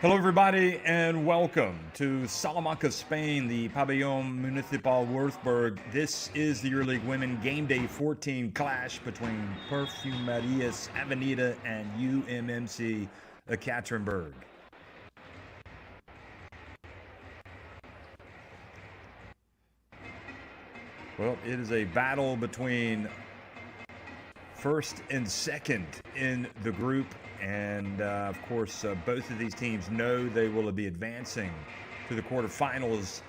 Hello, everybody, and welcome to Salamanca, Spain, the Pabellon Municipal Würzburg. This is the EuroLeague Women Game Day 14 clash between Perfumerias Avenida and UMMC Ekaterinburg. Well, it is a battle between first and second in the group. And, of course, both of these teams know they will be advancing to the quarterfinals.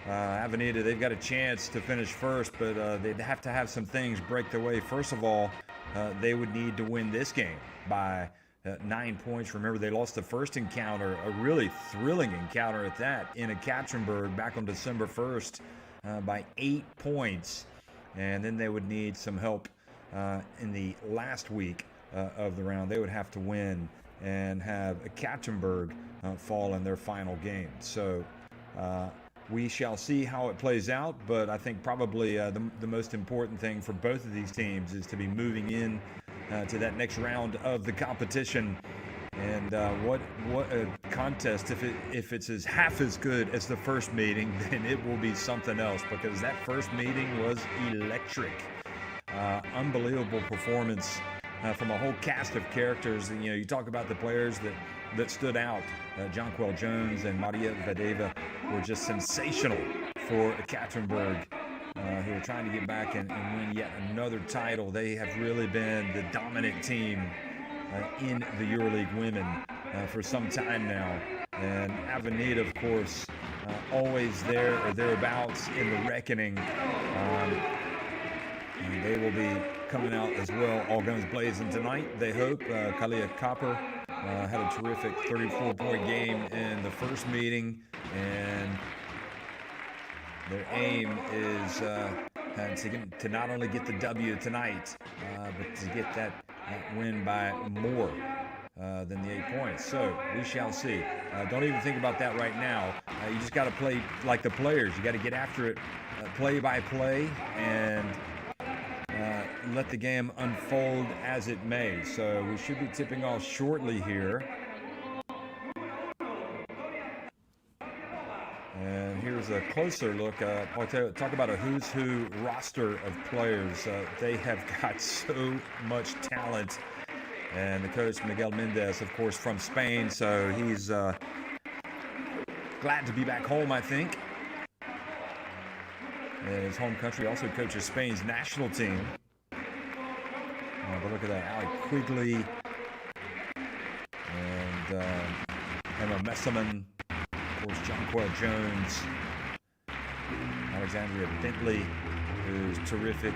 Avenida, they've got a chance to finish first, but they'd have to have some things break their way. First of all, they would need to win this game by 9 points. Remember, they lost the first encounter, a really thrilling encounter at that, in Ekaterinburg back on December 1st by 8 points. And then they would need some help in the last week of the round. They would have to win and have Ekaterinburg fall in their final game. So we shall see how it plays out, but I think probably the most important thing for both of these teams is to be moving in to that next round of the competition. And what a contest. If it's as half as good as the first meeting, then it will be something else, because that first meeting was electric. Unbelievable performance from a whole cast of characters. You know, you talk about the players that stood out. Jonquel Jones and Maria Vadeva were just sensational for Ekaterinburg, who are trying to get back and win yet another title. They have really been the dominant team in the EuroLeague Women for some time now. And Avenida, of course, always there or thereabouts in the reckoning. And they will be coming out as well, all guns blazing tonight, they hope. Kalia Kapper had a terrific 34-point game in the first meeting, and their aim is to not only get the W tonight, but to get that win by more than the 8 points. So we shall see. Don't even think about that right now. You just got to play like the players. You got to get after it, play by play, and let the game unfold as it may. So we should be tipping off shortly here. And here's a closer look. Talk about a who's who roster of players. They have got so much talent. And the coach, Miguel Mendez, of course, from Spain. So he's glad to be back home, I think. And his home country also coaches Spain's national team. But look at that, Alec Quigley and Emma Messerman, of course, Jonquel Jones, Alexandria Bentley, who's terrific.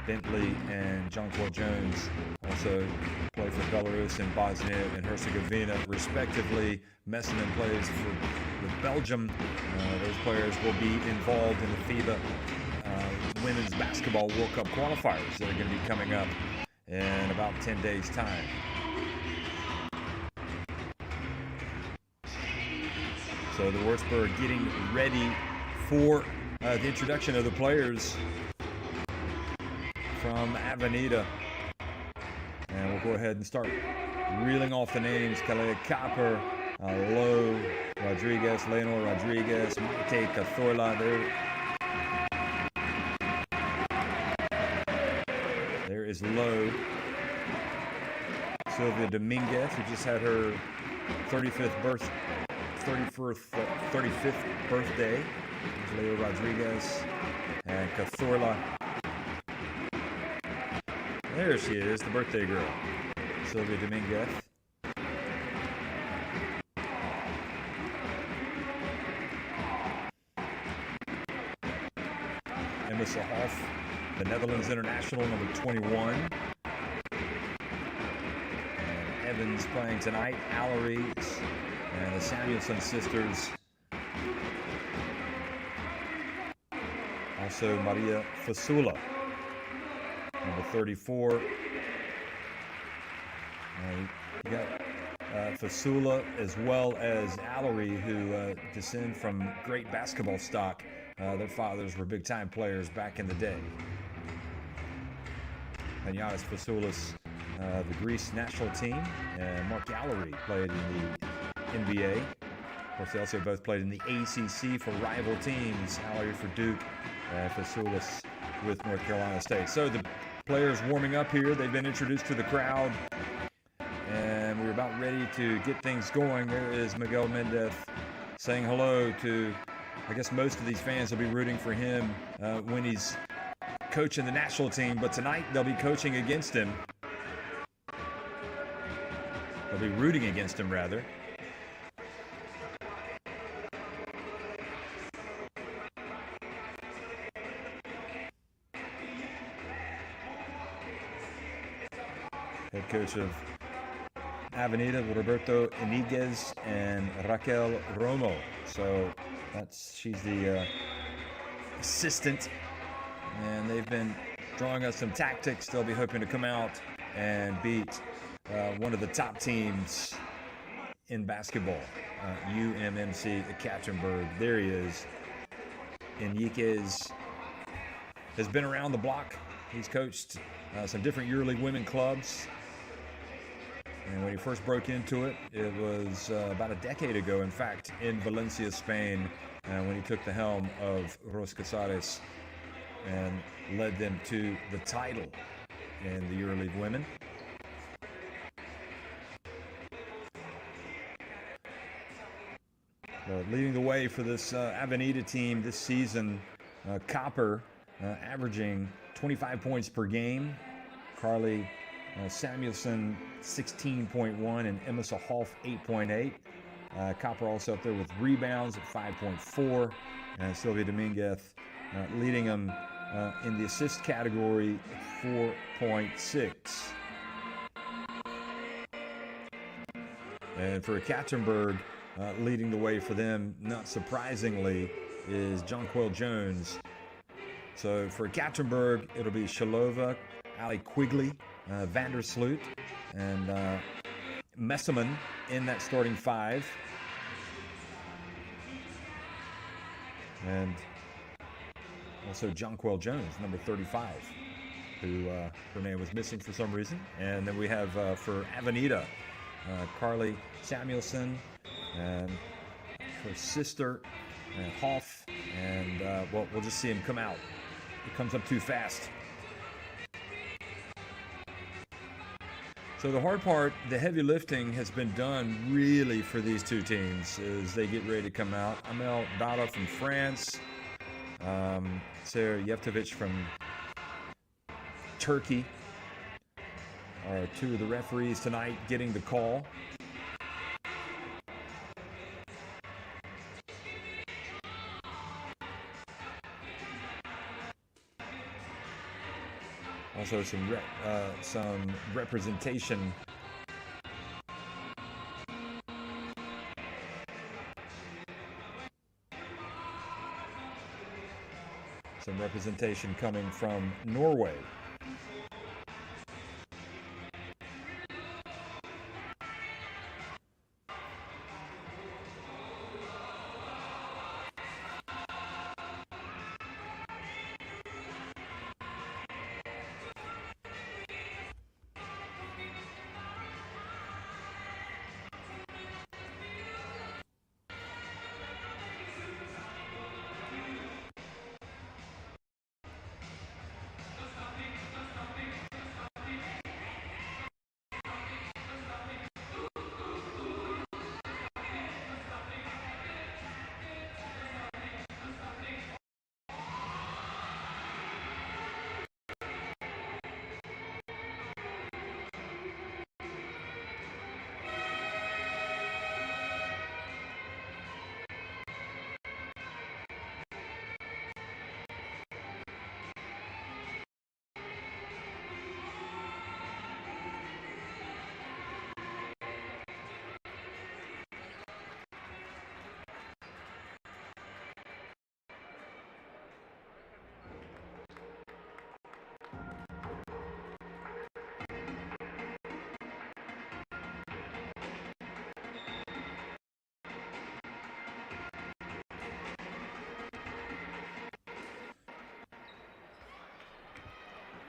Bentley and Jonquel Jones also play for Belarus and Bosnia and Herzegovina, respectively. Messerman plays with Belgium. Those players will be involved in the FIBA Women's Basketball World Cup qualifiers that are going to be coming up in about 10 days' time. So the Würzburg getting ready for the introduction of the players from Avenida. And we'll go ahead and start reeling off the names. Kalia Kapper, Lo Rodriguez, Leonor Rodriguez, Maite Cazorla. There is Lo. Sylvia Dominguez, who just had her 35th birthday. Leo Rodriguez and Cazorla. There she is, the birthday girl, Sylvia Dominguez. Emma Sahoff, the Netherlands international, number 21. And Evans playing tonight, Allery, and the Samuelson sisters. Also Maria Fasula, number 34. You got Fasula as well as Allery, who descend from great basketball stock. Their fathers were big-time players back in the day. And Yannis Fasoulas, the Greece national team, and Mark Allery played in the NBA. Of course, they also both played in the ACC for rival teams. Alarie for Duke, Faciulis with North Carolina State. So the players warming up here. They've been introduced to the crowd, and we're about ready to get things going. There is Miguel Mendez saying hello to, I guess most of these fans will be rooting for him when he's coaching the national team, but tonight they'll be coaching against him. They'll be rooting against him, rather. Head coach of Avenida, Roberto Iniguez and Raquel Romo. So she's the assistant, and they've been drawing us some tactics. They'll be hoping to come out and beat one of the top teams in basketball, UMMC Ekaterinburg. There he is. Iniguez has been around the block. He's coached some different EuroLeague women clubs. And when he first broke into it, it was about a decade ago, in fact, in Valencia, Spain, when he took the helm of Ros Casares and led them to the title in the EuroLeague women. Leading the way for this Avenida team this season, Copper averaging 25 points per game. Carly Samuelson 16.1 and Emma Sahoff 8.8. Copper also up there with rebounds at 5.4. And Sylvia Dominguez leading them in the assist category at 4.6. And for Ekaterinburg, leading the way for them, not surprisingly, is Jonquil Jones. So for Ekaterinburg, it'll be Shalova, Ali Quigley, Vandersloot, and Messerman in that starting five. And also Jonquil Jones, number 35, who her name was missing for some reason. And then we have for Avenida, Carly Samuelson and her sister, Hoff. And well, we'll just see him come out. It comes up too fast. So the hard part, the heavy lifting, has been done really for these two teams as they get ready to come out. Amel Dada from France, Sarah Yevtovich from Turkey are two of the referees tonight getting the call. Also some representation coming from Norway.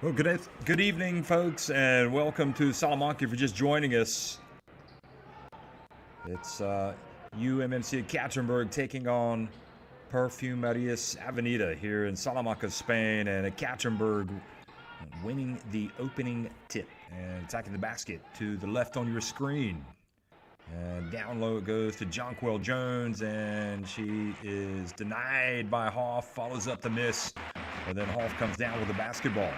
Well, good evening, folks, and welcome to Salamanca if you're just joining us. It's UMMC Ekaterinburg taking on Perfumerias Avenida here in Salamanca, Spain, and Ekaterinburg winning the opening tip and attacking the basket to the left on your screen. And down low it goes to Jonquil Jones, and she is denied by Hoff, follows up the miss, and then Hoff comes down with the basketball.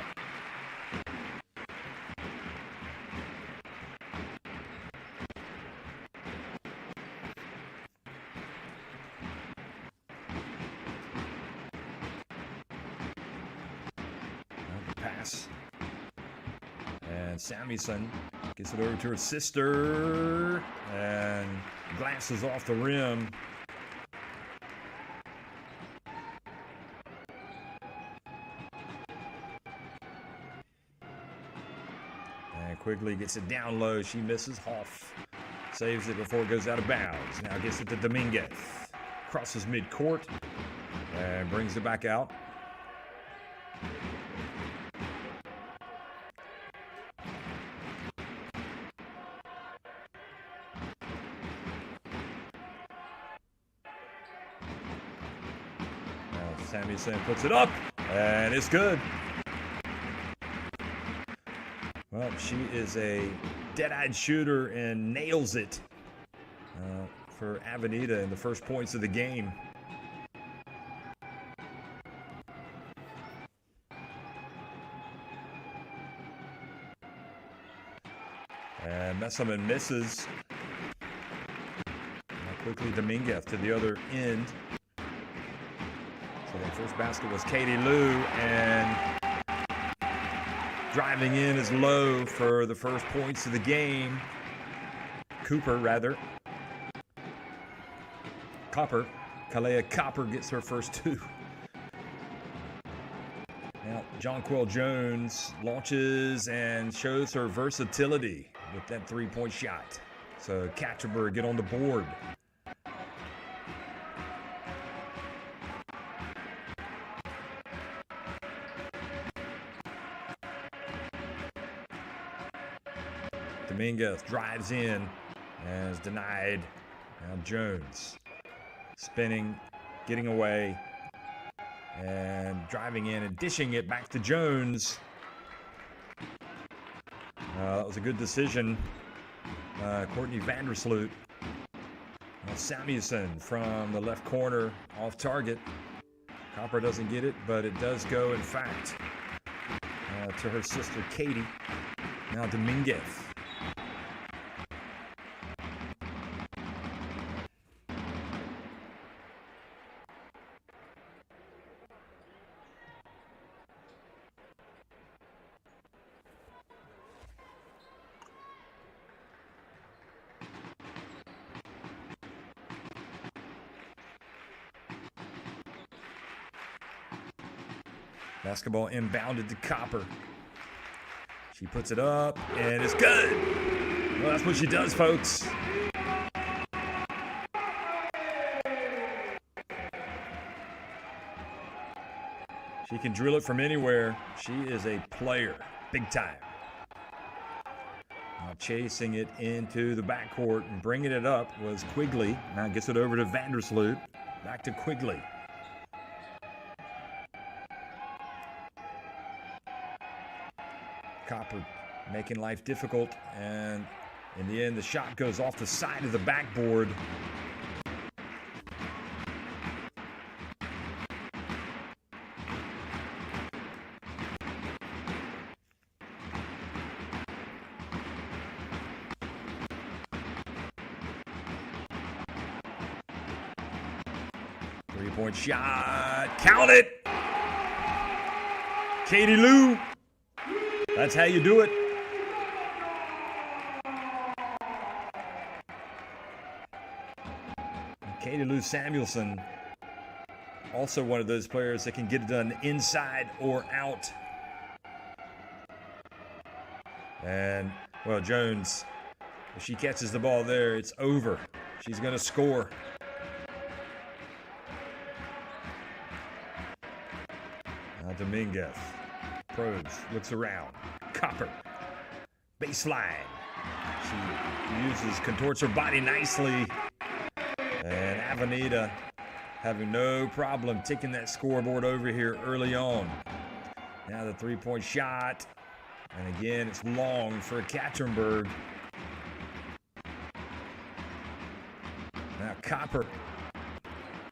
The pass. And Samuelson gets it over to her sister and glances off the rim. And Quigley gets it down low. She misses. Hoff saves it before it goes out of bounds. Now gets it to Dominguez. Crosses midcourt and brings it back out. Samuelson puts it up, and it's good. Well, she is a dead-eyed shooter and nails it for Avenida in the first points of the game. And Messelman misses. Now quickly Dominguez to the other end. So the first basket was Katie Lou, and driving in is Lowe for the first points of the game. Kalea Copper gets her first two. Now Jonquil Jones launches and shows her versatility with that three-point shot. So Ekaterinburg get on the board. Dominguez drives in and is denied. Now Jones spinning, getting away, and driving in and dishing it back to Jones. That was a good decision. Courtney Vandersloot. Samuelson from the left corner off target. Copper doesn't get it, but it does go, in fact, to her sister Katie. Now Dominguez. Basketball inbounded to Copper. She puts it up, and it's good. Well, that's what she does, folks. She can drill it from anywhere. She is a player, big time. Now chasing it into the backcourt and bringing it up was Quigley. Now gets it over to Vandersloot. Back to Quigley. Copper making life difficult, and in the end the shot goes off the side of the backboard. Three-point shot, count it! Katie Lou. That's how you do it. Katie Lou Samuelson, also one of those players that can get it done inside or out. And, well, Jones, if she catches the ball there, it's over. She's going to score. Now Dominguez probes, looks around. Copper, baseline, She contorts her body nicely. And Avenida having no problem taking that scoreboard over here early on. Now the three-point shot. And again, it's long for Ekaterinburg. Now Copper.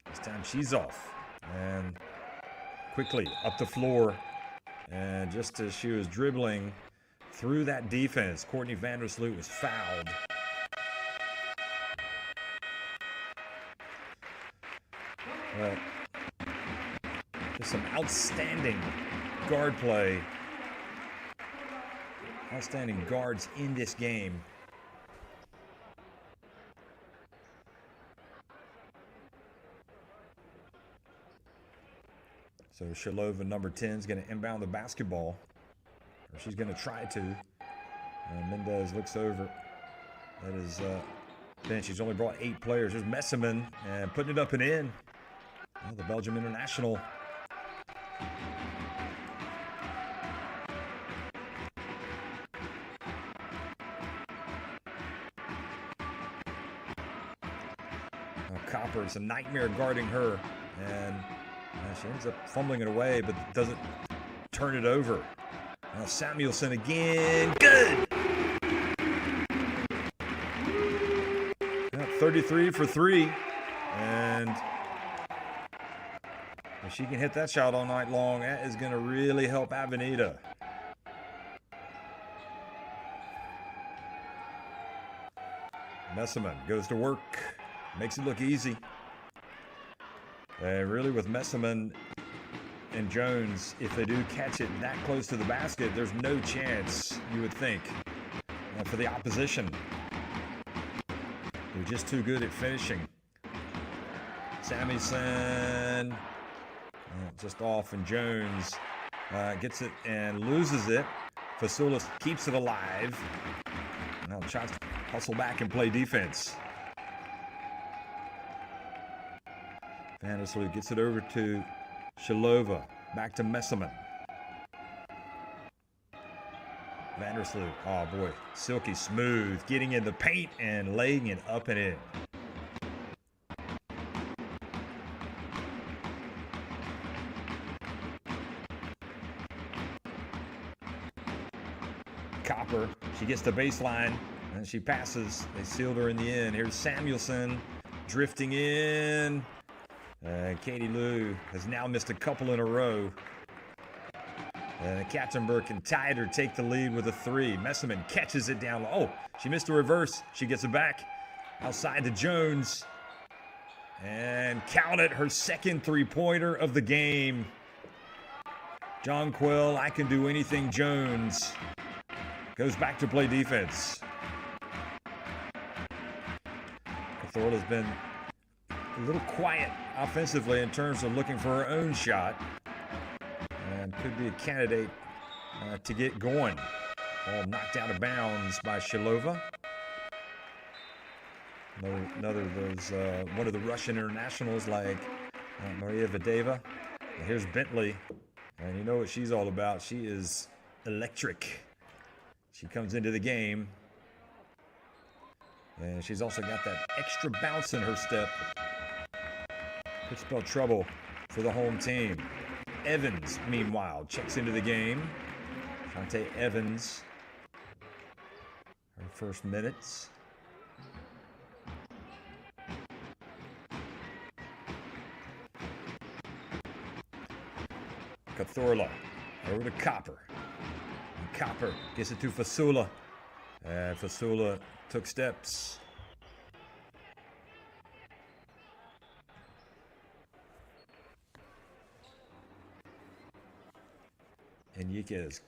This time she's off. And quickly up the floor. And just as she was dribbling through that defense, Courtney Vandersloot was fouled. But just some outstanding guard play. Outstanding guards in this game. So Shalova, number 10, is going to inbound the basketball. Or she's going to try to. Mendez looks over at his bench. He's only brought 8 players. There's Messerman and putting it up and in. Well, the Belgium international. Copper, it's a nightmare guarding her. And she ends up fumbling it away, but doesn't turn it over. Now Samuelson again. Good! 33 for 3. And if she can hit that shot all night long, that is going to really help Avenida. Messerman goes to work. Makes it look easy. And really with Messerman and Jones, if they do catch it that close to the basket, there's no chance, you would think, for the opposition. They're just too good at finishing. Samuelson just off, and Jones gets it and loses it. Fasulis keeps it alive. Now tries to hustle back and play defense. Vandersloot gets it over to Shalova. Back to Messerman. Vandersloot, oh boy, silky smooth, getting in the paint and laying it up and in. Copper, she gets the baseline and she passes. They sealed her in the end. Here's Samuelson drifting in. Katie Lou has now missed a couple in a row. Ekaterinburg can tie it or take the lead with a 3. Messerman catches it down. Oh, she missed a reverse. She gets it back outside to Jones. And count it, her second three-pointer of the game. John Quill, I can do anything Jones. Goes back to play defense. Cathorla's been a little quiet offensively in terms of looking for her own shot, and could be a candidate to get going. Ball knocked out of bounds by Shalova. Another of those, one of the Russian internationals like Maria Vadeva. And here's Bentley, and you know what she's all about. She is electric. She comes into the game, and she's also got that extra bounce in her step. Could spell trouble for the home team. Evans, meanwhile, checks into the game. Shantae Evans, her first minutes. Cathorla over to Copper. And Copper gets it to Fasula. And Fasula took steps. And Yika is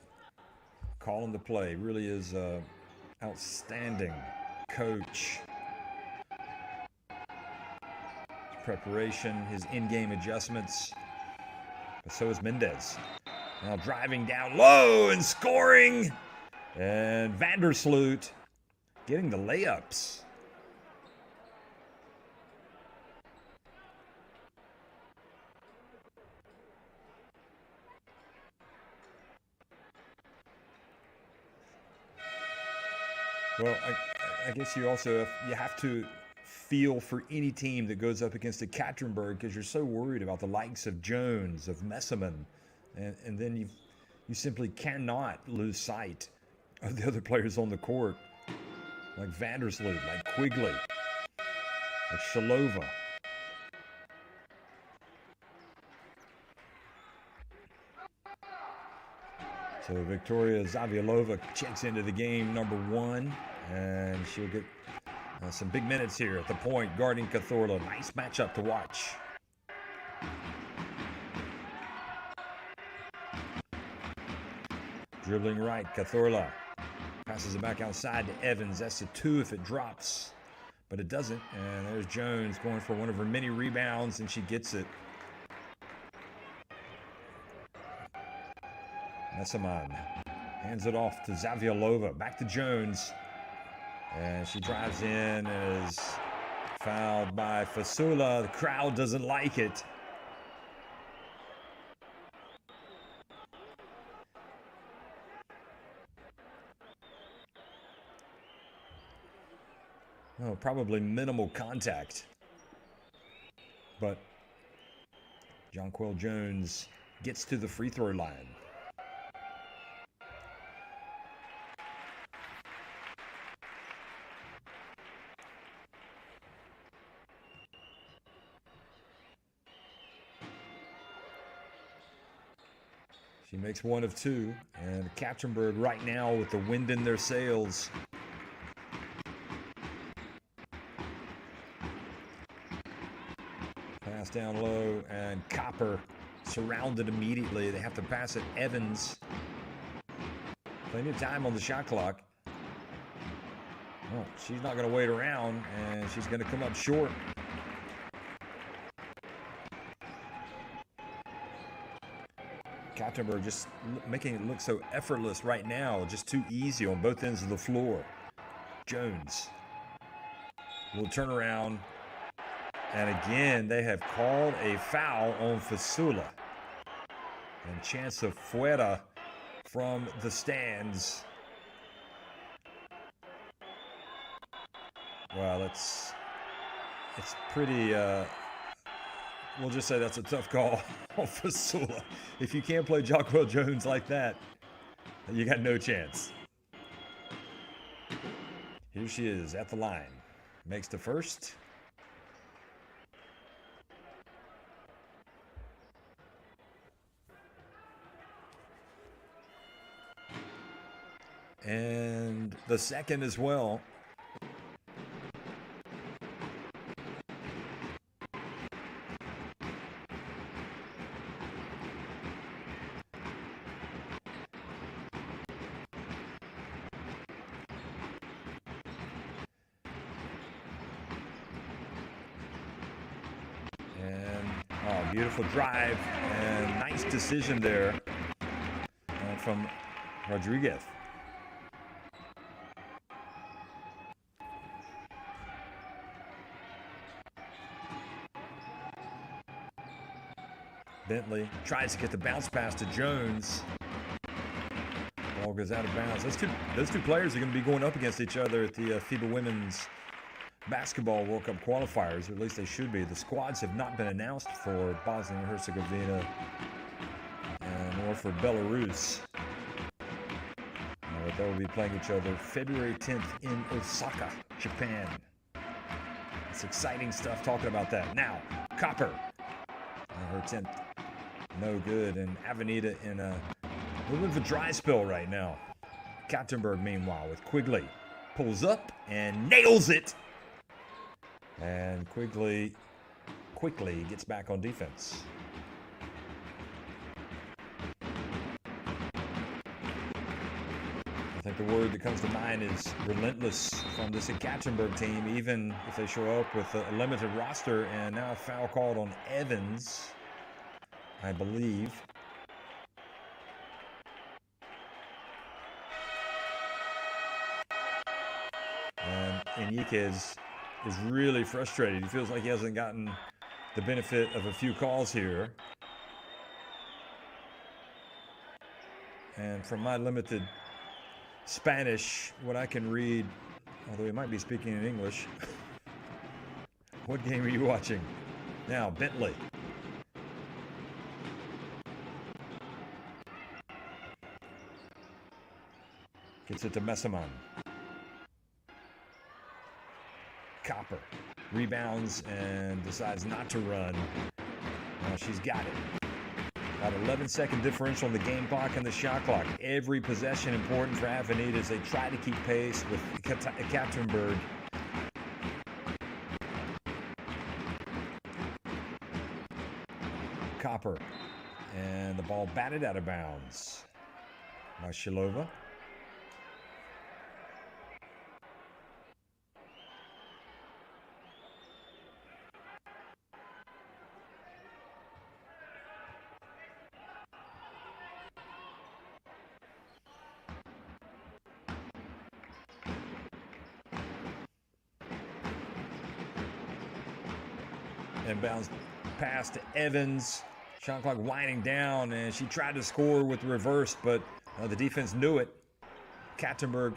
calling the play. Really is outstanding coach. His preparation, his in-game adjustments. But so is Mendez. Now driving down low and scoring. And Vandersloot getting the layups. Well, I guess you also you have to feel for any team that goes up against Ekaterinburg because you're so worried about the likes of Jones, of Messerman, and then you simply cannot lose sight of the other players on the court, like Vandersloot, like Quigley, like Shalova. So Victoria Zavialova checks into the game number 1, and she'll get some big minutes here at the point, guarding Cazorla. Nice matchup to watch. Dribbling right, Cazorla passes it back outside to Evans. That's a 2 if it drops, but it doesn't. And there's Jones going for one of her many rebounds, and she gets it. Messerman hands it off to Zavialova. Back to Jones. And she drives in and is fouled by Fasula. The crowd doesn't like it. Oh, probably minimal contact. But Jonquel Jones gets to the free throw line. She makes 1 of 2, and Ekaterinburg right now with the wind in their sails. Pass down low, and Copper surrounded immediately. They have to pass it. Evans. Plenty of time on the shot clock. Well, she's not going to wait around, and she's going to come up short. Ekaterinburg just making it look so effortless right now, just too easy on both ends of the floor. Jones will turn around, and again they have called a foul on Fasula. And chance of fuera from the stands. Well, it's pretty, we'll just say that's a tough call on Fasula. If you can't play Jonquel Jones like that, you got no chance. Here she is at the line. Makes the first. And the second as well. Beautiful drive and nice decision there from Rodriguez. Bentley tries to get the bounce pass to Jones. Ball goes out of bounds. Those two players are going to be going up against each other at the FIBA Women's Basketball World Cup qualifiers, or at least they should be. The squads have not been announced for Bosnia and Herzegovina nor for Belarus. But they will be playing each other February 10th in Osaka, Japan. It's exciting stuff talking about that. Now, Copper, her 10th, no good. And Avenida in a little bit of a dry spell right now. Ekaterinburg, meanwhile, with Quigley. Pulls up and nails it. And Quigley quickly gets back on defense. I think the word that comes to mind is relentless from this Ekaterinburg team, even if they show up with a limited roster. And now a foul called on Evans, I believe. And Enriquez is really frustrated. He feels like he hasn't gotten the benefit of a few calls here. And from my limited Spanish, what I can read, although he might be speaking in English. What game are you watching? Now, Bentley. Gets it to Messaman. Copper rebounds and decides not to run. Now she's got it. About 11-second differential on the game clock and the shot clock. Every possession important for Avenida as they try to keep pace with Ekaterinburg. Copper. And the ball batted out of bounds by Shilova. And bounce pass to Evans. Shot clock winding down, and she tried to score with the reverse, but the defense knew it. Ekaterinburg,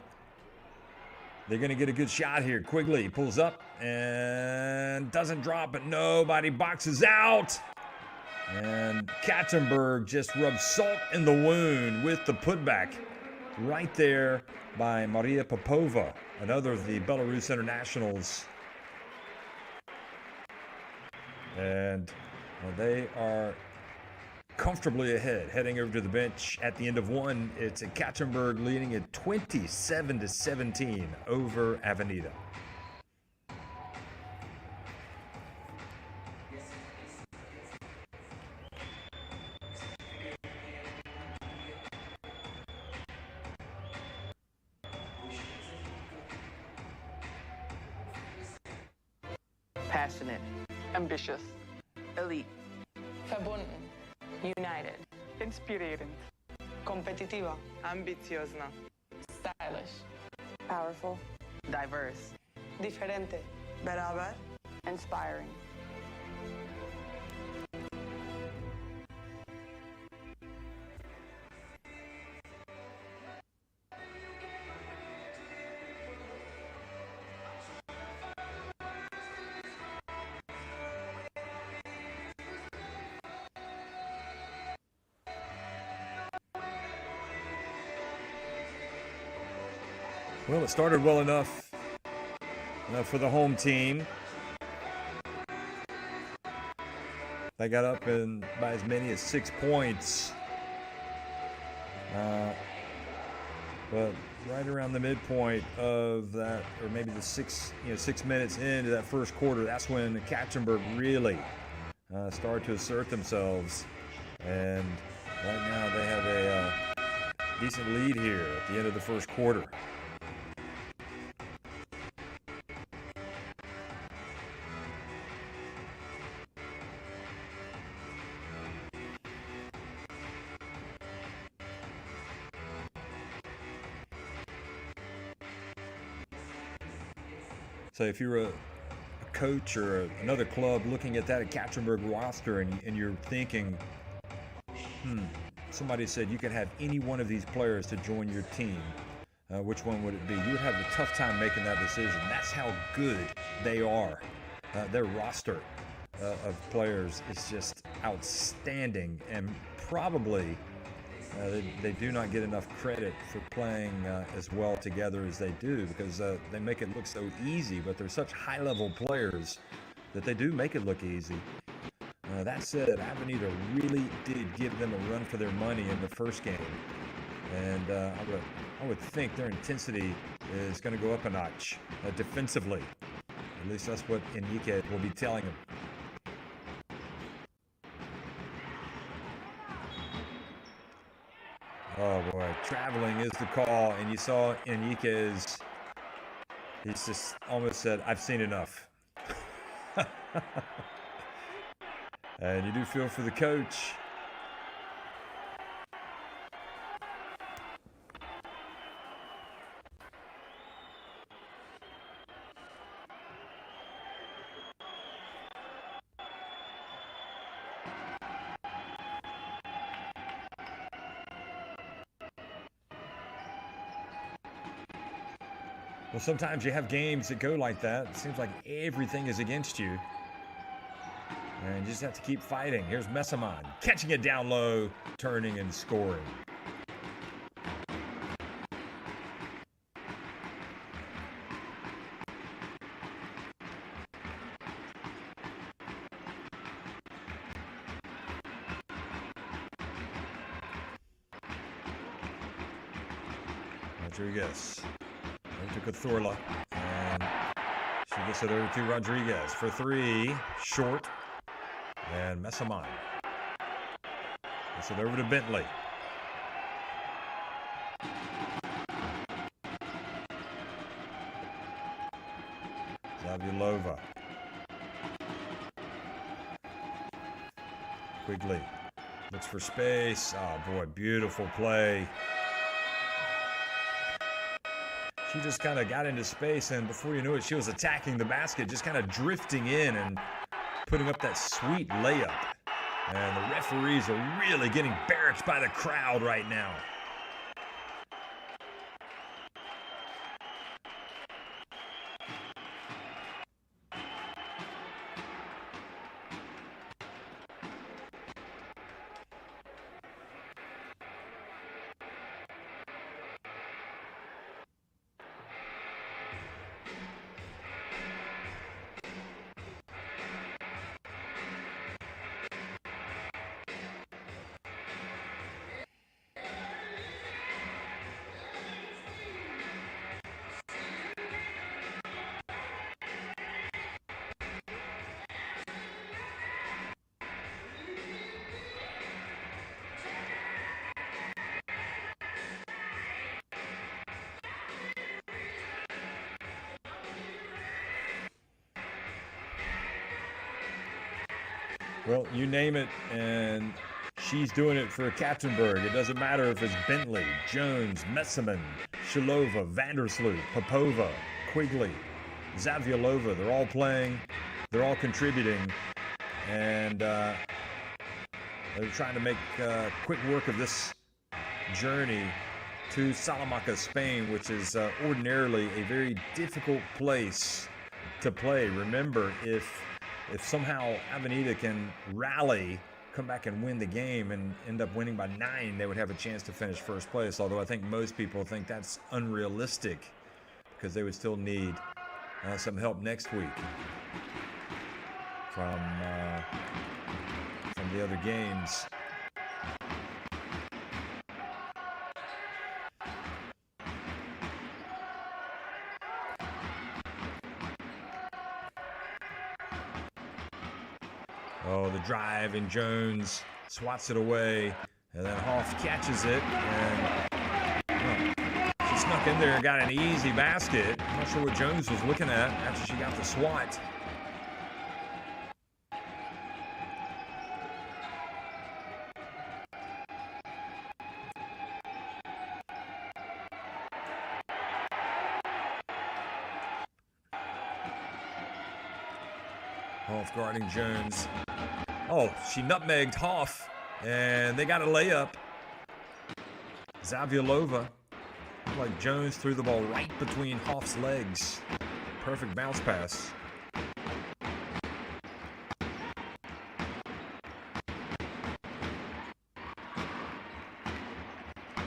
they're going to get a good shot here. Quigley pulls up and doesn't drop, but nobody boxes out. And Ekaterinburg just rubs salt in the wound with the putback right there by Maria Popova, another of the Belarus internationals. And they are comfortably ahead, heading over to the bench at the end of one. It's Ekaterinburg leading at 27-17 over Avenida. Passionate, ambitious, elite, verbunden, united, inspirerend, competitiva, ambiciozna, stylish, powerful, diverse, diferente, beraber, inspiring. Well, it started well enough for the home team. They got up by as many as 6 points. But right around the midpoint of that, or maybe the 6 minutes into that first quarter, that's when Ekaterinburg really started to assert themselves. And right now they have a decent lead here at the end of the first quarter. So if you're a coach or another club looking at that Ekaterinburg roster and you're thinking, somebody said you could have any one of these players to join your team, which one would it be? You would have a tough time making that decision. That's how good they are. Their roster of players is just outstanding, and probably they do not get enough credit for playing as well together as they do, because they make it look so easy, but they're such high-level players that they do make it look easy. That said, Avenida really did give them a run for their money in the first game, and I would think their intensity is going to go up a notch defensively. At least that's what Enrique will be telling them. Oh boy, traveling is the call, and you saw Enriquez, he's just almost said, I've seen enough. And you do feel for the coach. Well, sometimes you have games that go like that. It seems like everything is against you. And you just have to keep fighting. Here's Messaman catching it down low, turning and scoring. Rodriguez over to Cthulhu, and she gets it over to Rodriguez for three, short, and Messaman gets it over to Bentley. Zaviolova. Quigley looks for space. Oh boy, beautiful play. She just kind of got into space, and before you knew it, she was attacking the basket, just kind of drifting in and putting up that sweet layup. And the referees are really getting barracked by the crowd right now. Well, you name it, and she's doing it for Ekaterinburg. It doesn't matter if it's Bentley, Jones, Messaman, Shilova, Vandersloot, Popova, Quigley, Zaviolova. They're all playing. They're all contributing. And they're trying to make quick work of this journey to Salamanca, Spain, which is ordinarily a very difficult place to play. Remember, if somehow Avenida can rally, come back and win the game and end up winning by 9, they would have a chance to finish first place. Although I think most people think that's unrealistic because they would still need some help next week from the other games. Oh, the drive, and Jones swats it away, and then Hoff catches it, and she snuck in there and got an easy basket. I'm not sure what Jones was looking at after she got the swat. Hoff guarding Jones. Oh, she nutmegged Hoff, and they got a layup. Zaviolova, like Jones threw the ball right between Hoff's legs. Perfect bounce pass.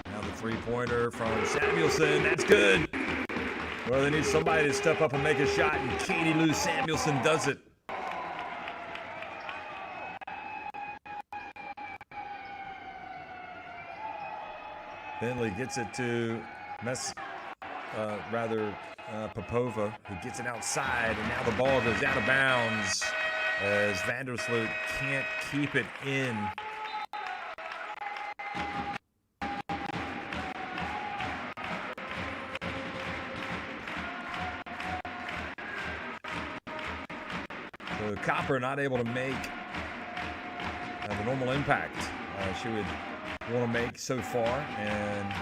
Now the three-pointer from Samuelson. That's good. Well, they need somebody to step up and make a shot, and Katie Lou Samuelson does it. Bentley gets it to Popova, who gets it outside, and now the ball goes out of bounds as Vandersloot can't keep it in. So Copper not able to make the normal impact she would want to make so far, and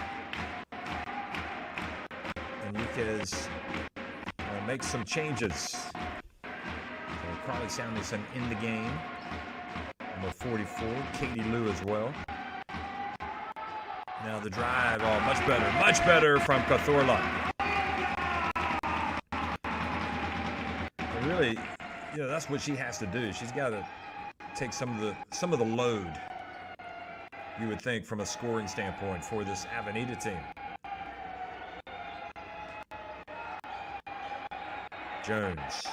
Enriquez makes some changes. So Carly Samuelson in the game, number 44, Katie Lou as well. Now the drive, oh, much better from Cthulhu. really, that's what she has to do. She's got to take some of the load, you would think, from a scoring standpoint for this Avenida team. Jones.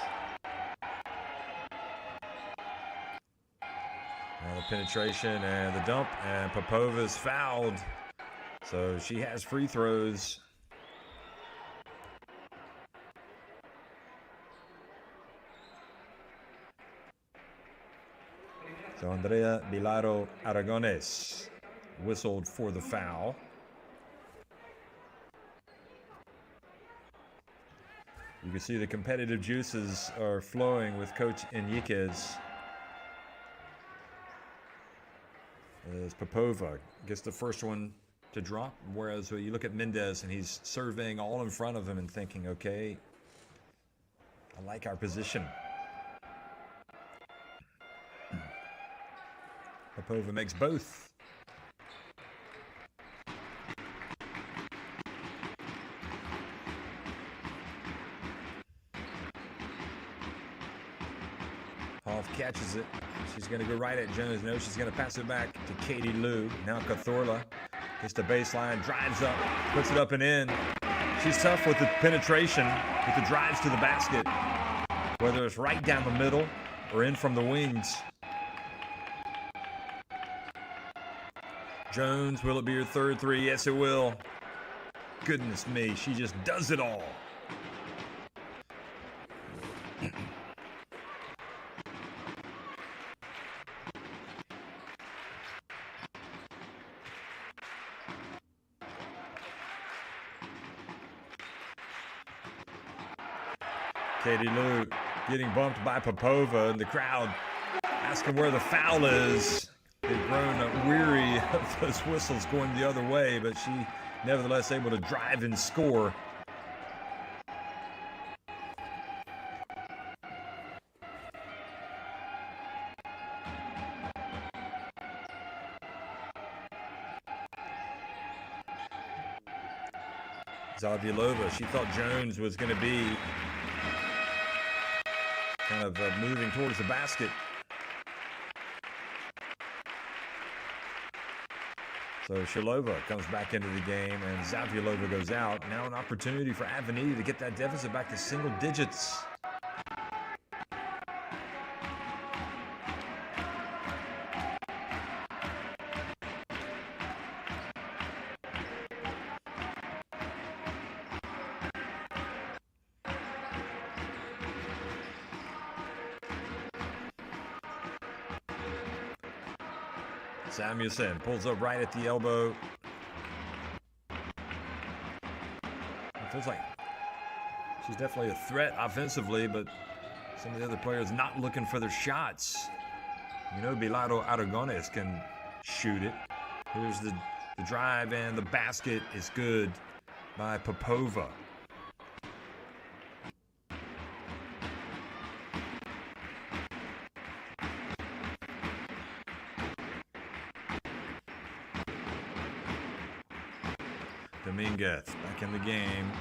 Now the penetration and the dump, and Popova's fouled. So she has free throws. So Andrea Bilaro Aragones whistled for the foul. You can see the competitive juices are flowing with Coach Enriquez. As Popova gets the first one to drop, whereas when you look at Mendez and he's surveying all in front of him and thinking, okay, I like our position. Popova makes both. Hoff catches it. She's going to go right at Jones. No, she's going to pass it back to Katie Lou. Now Cathorla gets the baseline, drives up, puts it up and in. She's tough with the penetration, with the drives to the basket, whether it's right down the middle or in from the wings. Jones, will it be her third three? Yes, it will. Goodness me, she just does it all. Katie Lou getting bumped by Popova, and the crowd asking where the foul is. They've grown weary of those whistles going the other way, but she nevertheless able to drive and score. Zavilova, she thought Jones was going to be kind of moving towards the basket. So Shalova comes back into the game, and Zavilova goes out. Now an opportunity for Avenida to get that deficit back to single digits. Samuelson pulls up right at the elbow. It feels like she's definitely a threat offensively, but some of the other players not looking for their shots. You know, Bilaro Aragones can shoot it. Here's the drive, and the basket is good by Popova. Dominguez back in the game.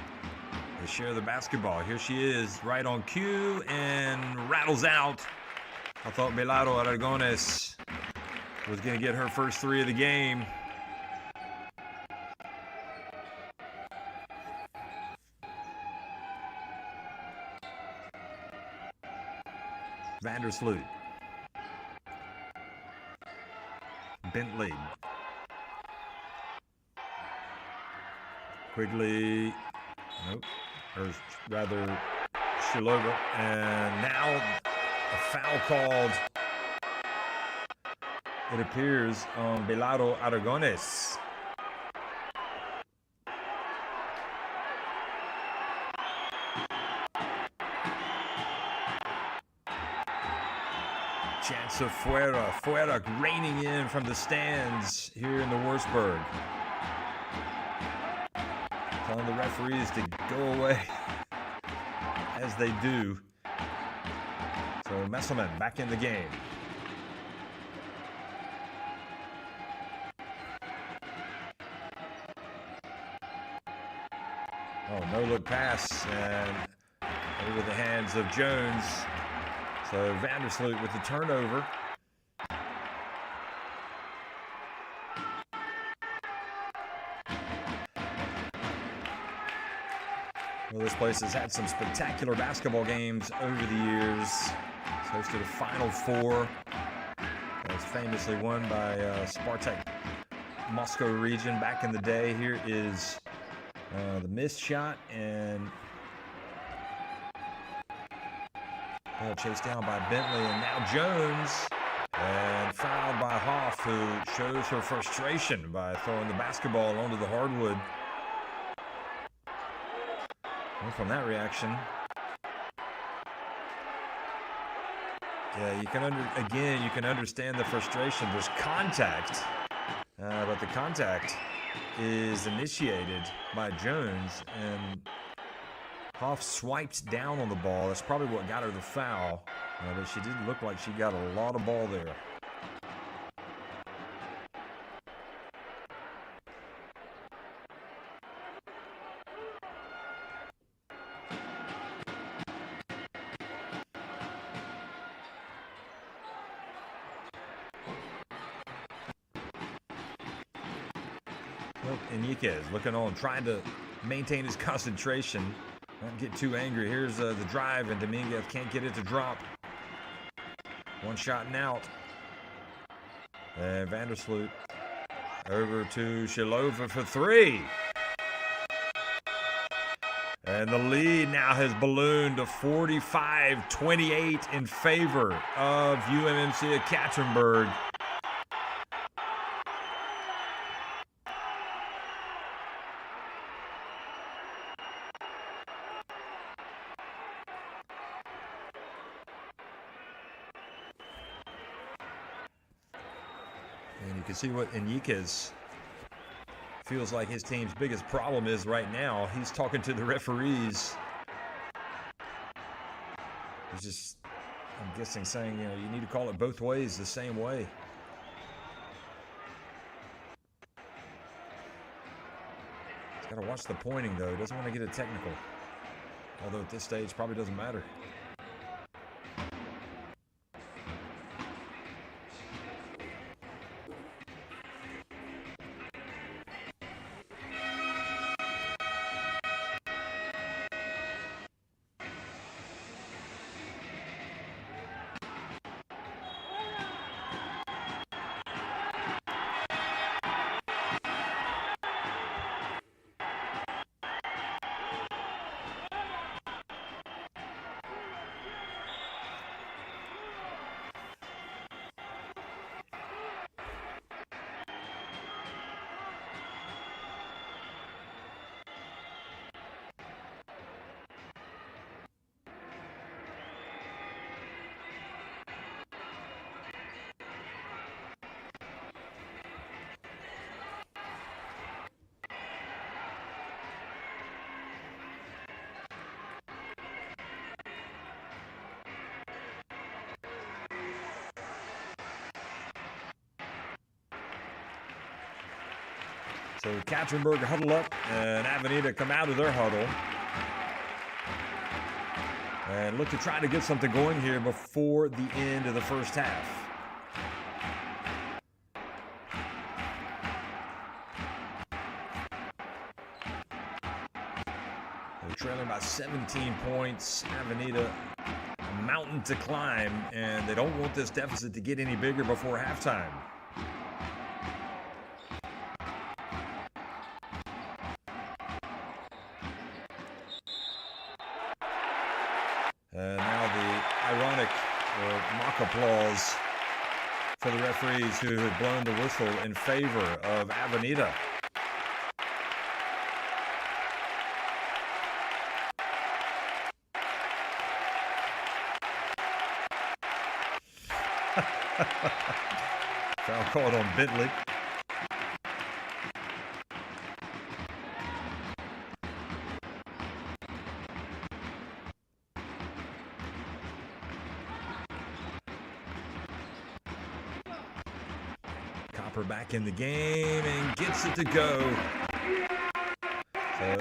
They share the basketball. Here she is, right on cue, and rattles out. I thought Bilaro Aragones was going to get her first three of the game. Vandersloot. Bentley. Quigley, nope, or rather Shilova, and now a foul called, it appears, on Bilaro Aragones. Chance of Fuera raining in from the stands here in the Wurzburg. Telling the referees to go away as they do. So Messelman back in the game. Oh, no look pass, and over the hands of Jones. So Vandersloot with the turnover. Well, this place has had some spectacular basketball games over the years. It's hosted a Final Four. It was famously won by Spartak Moscow region back in the day. Here is the missed shot, and ball chased down by Bentley, and now Jones, and fouled by Hoff, who shows her frustration by throwing the basketball onto the hardwood. And from that reaction, yeah, you can understand the frustration. There's contact, but the contact is initiated by Jones, and Hoff swiped down on the ball. That's probably what got her the foul, but she didn't look like she got a lot of ball there. Enriquez looking on, trying to maintain his concentration, not get too angry. Here's the drive, and Dominguez can't get it to drop. One shot and out. And Vandersloot over to Shilova for three. And the lead now has ballooned to 45-28 in favor of UMMC Ekaterinburg. And you can see what Enriquez feels like his team's biggest problem is right now. He's talking to the referees. He's just, I'm guessing, saying, you know, you need to call it both ways the same way. He's got to watch the pointing, though. He doesn't want to get a technical. Although at this stage, probably doesn't matter. So Ekaterinburg huddle up, and Avenida come out of their huddle and look to try to get something going here before the end of the first half. They're trailing by 17 points. Avenida, a mountain to climb, and they don't want this deficit to get any bigger before halftime. Now the ironic mock applause for the referees who had blown the whistle in favor of Avenida. Foul called on Bentley. Copper back in the game and gets it to go. So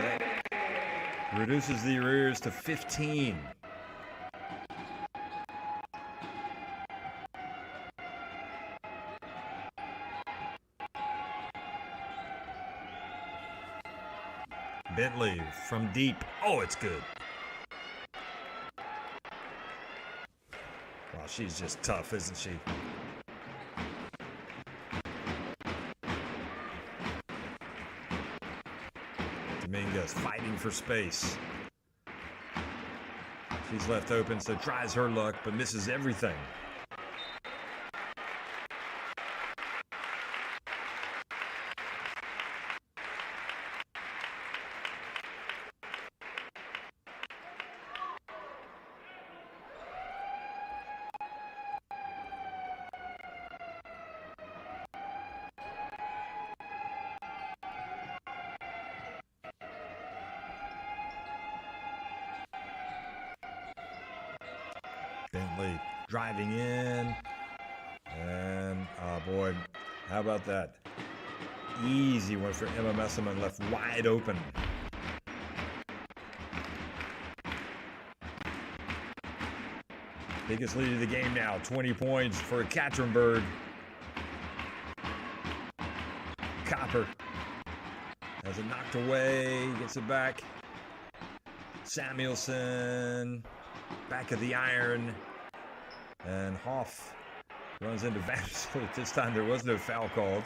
Reduces the arrears to 15. Bentley from deep. Oh, it's good. Wow, she's just tough, isn't she? Dominguez fighting for space. She's left open, so tries her luck, but misses everything. Bentley driving in, and oh boy, how about that? Easy one for Emma Messerman, left wide open. Biggest lead of the game now, 20 points for Ekaterinburg. Copper has it knocked away, gets it back. Samuelson, back of the iron, and Hoff runs into Vandersloot. This time there was no foul called.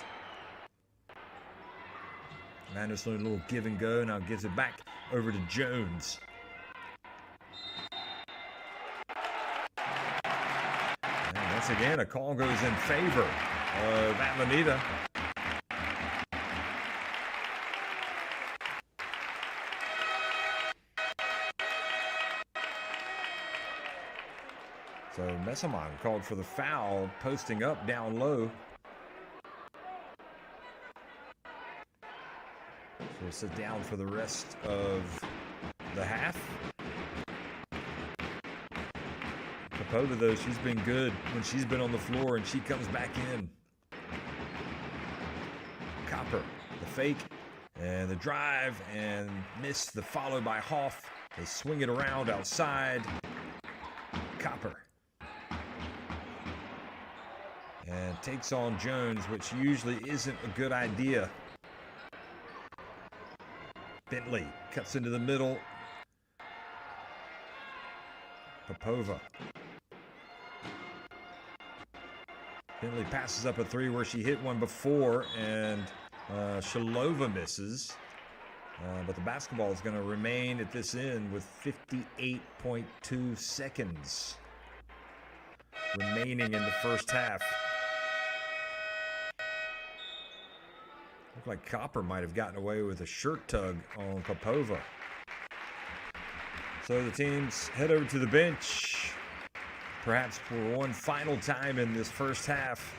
Vandersloot, a little give and go, now gives it back over to Jones. And once again, a call goes in favor of Avenida. So Messerman called for the foul, posting up down low. So we'll sit down for the rest of the half. Popova, though, she's been good when she's been on the floor, and she comes back in. Copper, the fake, and the drive, and miss the follow by Hoff. They swing it around outside. Copper. And takes on Jones, which usually isn't a good idea. Bentley cuts into the middle. Popova. Bentley passes up a three where she hit one before, and Shalova misses. But the basketball is going to remain at this end with 58.2 seconds remaining in the first half. Looked like Copper might have gotten away with a shirt tug on Popova. So the teams head over to the bench, perhaps for one final time in this first half.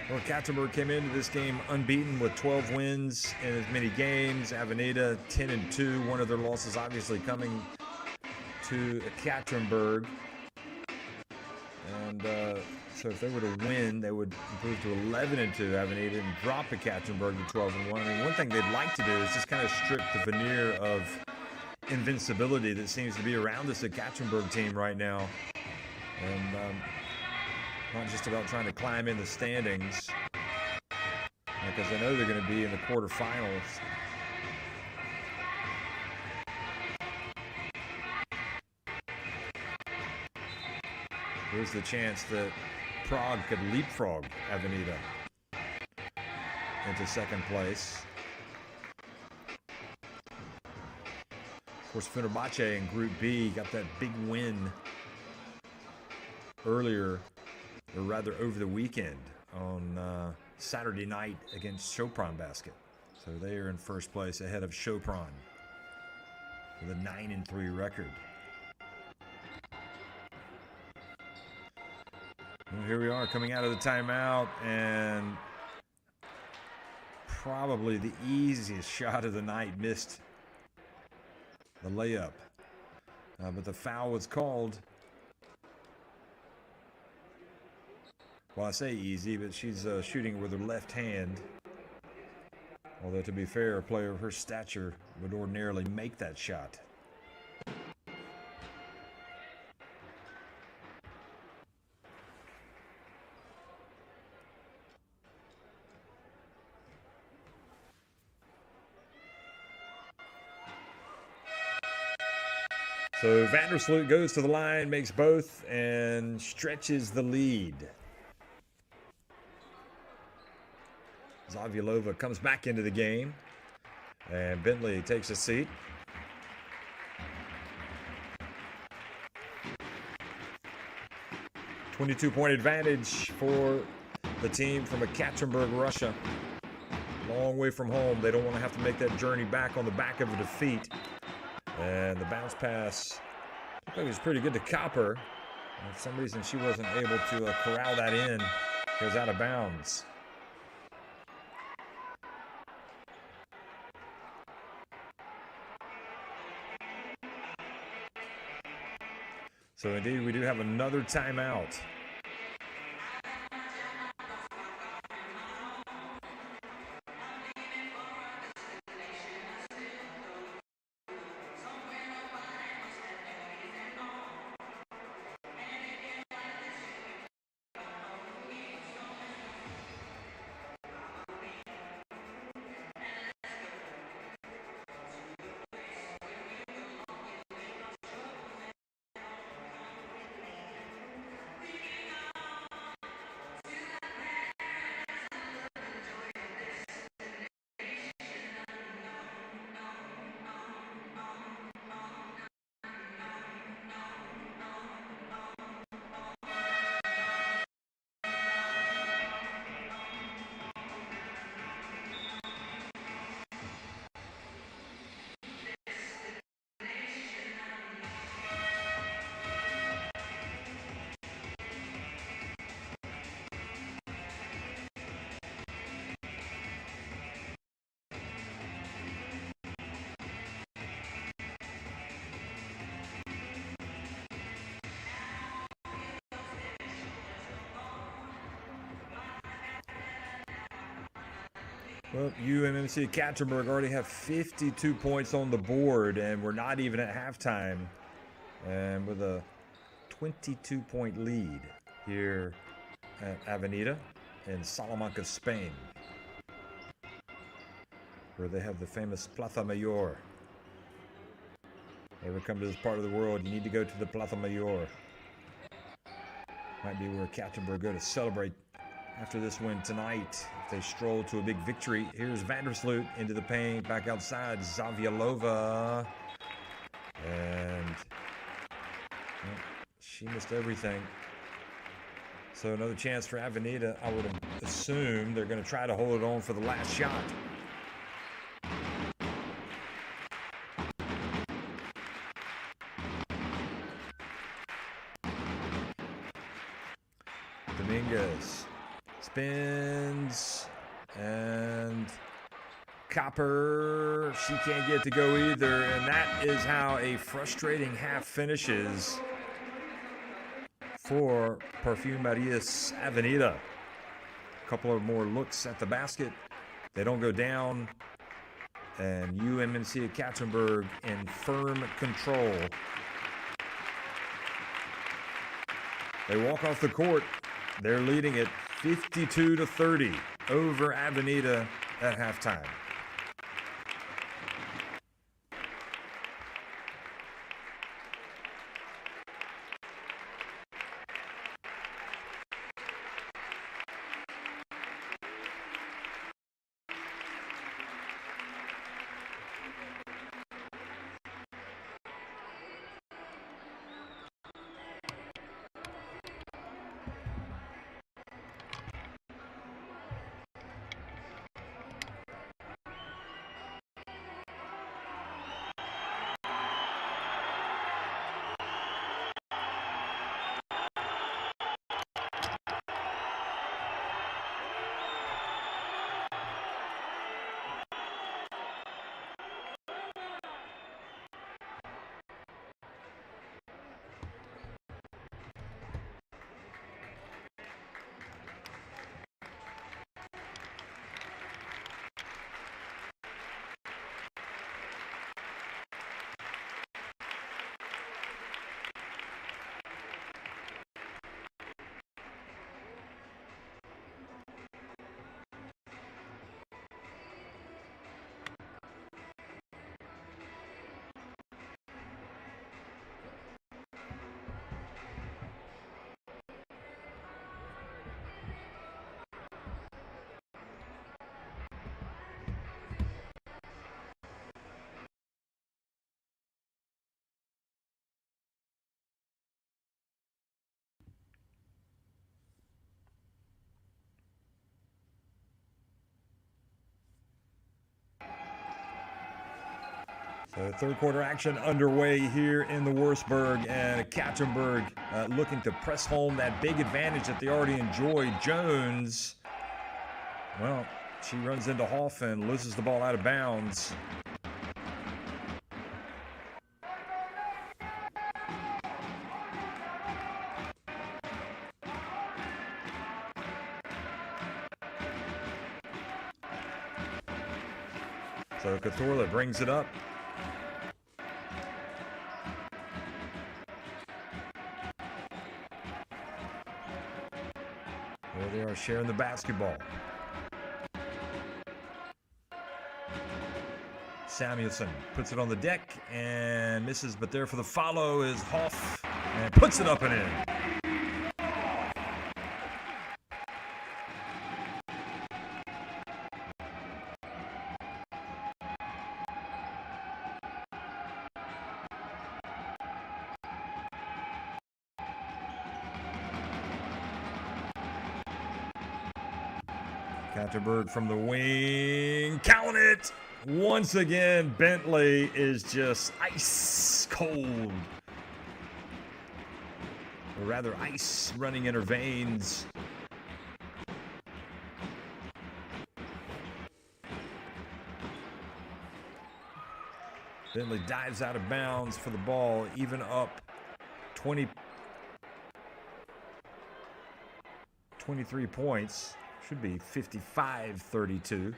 Well, Ekaterinburg came into this game unbeaten with 12 wins in as many games. Avenida 10-2. One of their losses obviously coming to Ekaterinburg. And so if they were to win, they would improve to 11-2 Avenida and drop Ekaterinburg to 12-1. I mean, one thing they'd like to do is just kind of strip the veneer of invincibility that seems to be around this Ekaterinburg team right now. And not just about trying to climb in the standings, because I know they're going to be in the quarterfinals. There's the chance that Prague could leapfrog Avenida into second place. Of course, Fenerbahce in Group B got that big win earlier, or rather over the weekend on Saturday night against Chopin Basket. So they are in first place ahead of Chopin with a 9-3 record. Well, here we are coming out of the timeout, and probably the easiest shot of the night missed the layup. But the foul was called. Well, I say easy, but she's shooting with her left hand. Although, to be fair, a player of her stature would ordinarily make that shot. So Vandersloot goes to the line, makes both, and stretches the lead. Zavialova comes back into the game, and Bentley takes a seat. .22 advantage for the team from Ekaterinburg, Russia. Long way from home. They don't want to have to make that journey back on the back of a defeat. And the bounce pass, I think it was pretty good to Copper. And for some reason, she wasn't able to corral that in. Goes out of bounds. So indeed, we do have another timeout. Well, UMMC Ekaterinburg already have 52 points on the board, and we're not even at halftime. And with a 22-point lead here at Avenida in Salamanca, Spain, where they have the famous Plaza Mayor. Ever come to this part of the world, you need to go to the Plaza Mayor. Might be where Ekaterinburg go to celebrate after this win tonight. If they stroll to a big victory. Here's Vandersloot into the paint, back outside. Zavialova. And well, she missed everything. So another chance for Avenida. I would assume they're going to try to hold it on for the last shot. Dominguez spins, and Copper, she can't get to go either, and that is how a frustrating half finishes for Perfumerias Avenida. A couple of more looks at the basket. They don't go down, and UMMC Ekaterinburg in firm control. They walk off the court. They're leading it 52-30 over Avenida at halftime. So third quarter action underway here in the Wurzburg, and Ekaterinburg looking to press home that big advantage that they already enjoy. Jones, well, she runs into Hoff and loses the ball out of bounds. So Cazorla brings it up. There they are sharing the basketball. Samuelson puts it on the deck and misses, but there for the follow is Hoff and puts it up and in. Ekaterinburg from the wing, count it! Once again, Bentley is just ice cold. Or rather, ice running in her veins. Bentley dives out of bounds for the ball, even up 23 points. Should be 55-32.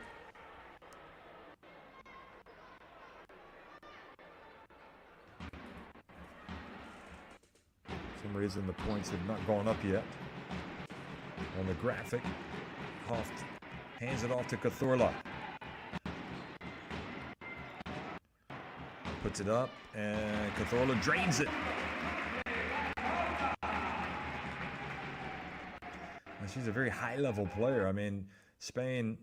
For some reason the points have not gone up yet. On the graphic, Hoff hands it off to Cazorla. Puts it up, and Cazorla drains it. She's a very high-level player. I mean, Spain.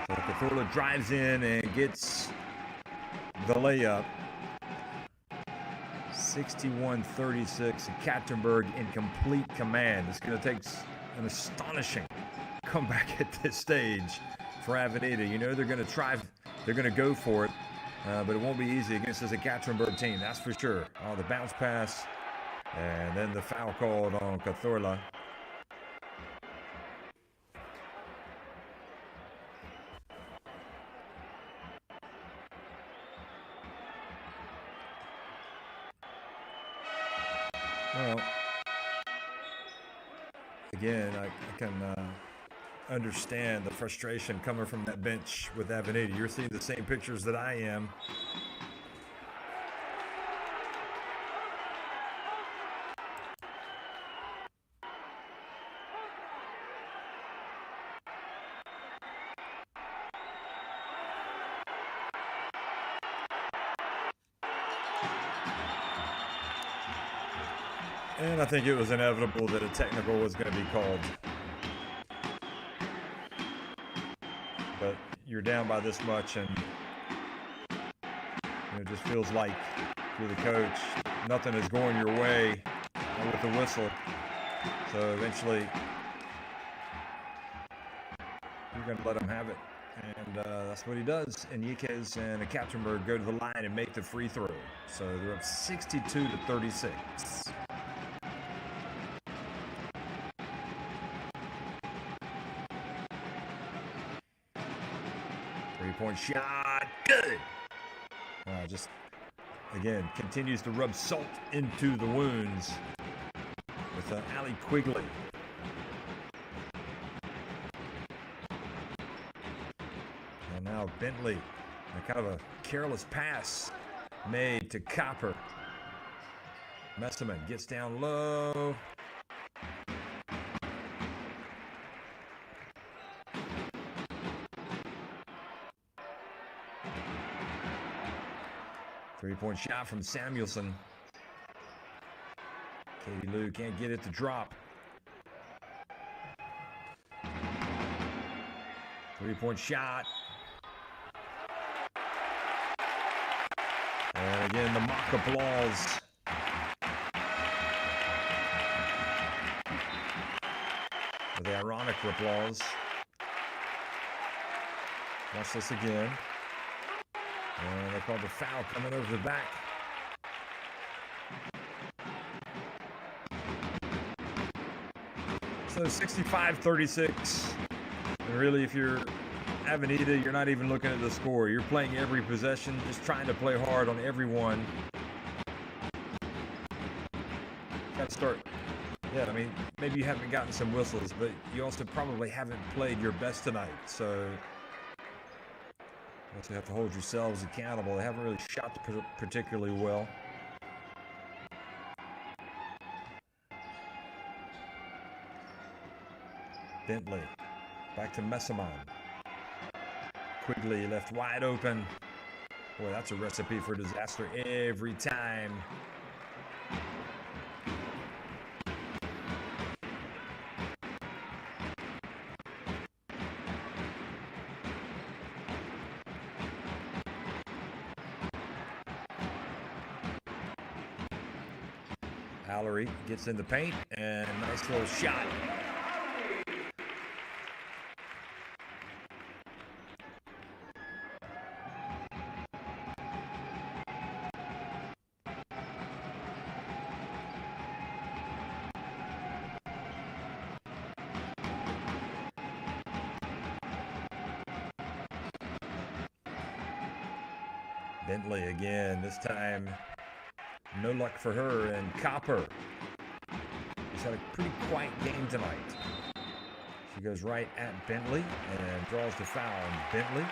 So Cthulhu drives in and gets the layup. 61-36. Ekaterinburg in complete command. It's going to take an astonishing comeback at this stage for Avenida. You know they're going to try, they're going to go for it, but it won't be easy against this Ekaterinburg team, that's for sure. Oh, the bounce pass, and then the foul called on Cthulhu. Well, again, I can understand the frustration coming from that bench with Avenida. You're seeing the same pictures that I am. And I think it was inevitable that a technical was going to be called. But you're down by this much, and it just feels like you're the coach, nothing is going your way with the whistle. So eventually, you're going to let him have it. And that's what he does. And Yikes and Ekaterinburg go to the line and make the free throw. So they're up 62-36. Three-point shot, good. Just, again, continues to rub salt into the wounds with Ali Quigley. And now Bentley, kind of a careless pass made to Copper. Messiman gets down low. Three-point shot from Samuelson. Katie Lou can't get it to drop. Three-point shot. And again, the mock applause. Or the ironic applause. Watch this again. And they called the foul coming over the back. So 65-36. And really, if you're Avenida, you're not even looking at the score. You're playing every possession, just trying to play hard on everyone. Got to start. Yeah, I mean, maybe you haven't gotten some whistles, but you also probably haven't played your best tonight. So you also have to hold yourselves accountable. They haven't really shot particularly well. Bentley, back to Messiman. Quigley left wide open. Boy, that's a recipe for disaster every time. Allery gets in the paint, and nice little shot. Bentley again, this time no luck for her, and Copper. She's had a pretty quiet game tonight. She goes right at Bentley and draws the foul on Bentley.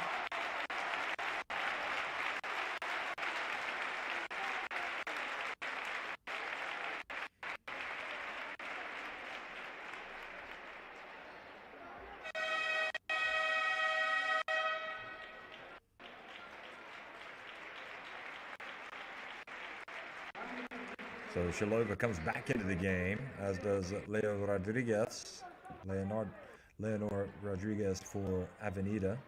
So Shalova comes back into the game, as does Leonor Rodriguez for Avenida.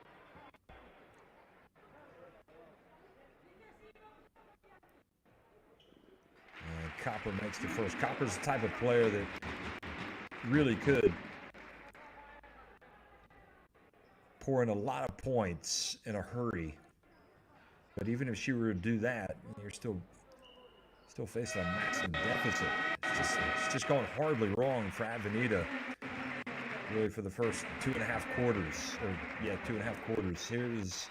Copper makes the first. Copper's the type of player that really could pour in a lot of points in a hurry. But even if she were to do that, you're still facing a massive deficit. It's just going horribly wrong for Avenida, really, for the first 2.5 quarters. 2.5 quarters. Here's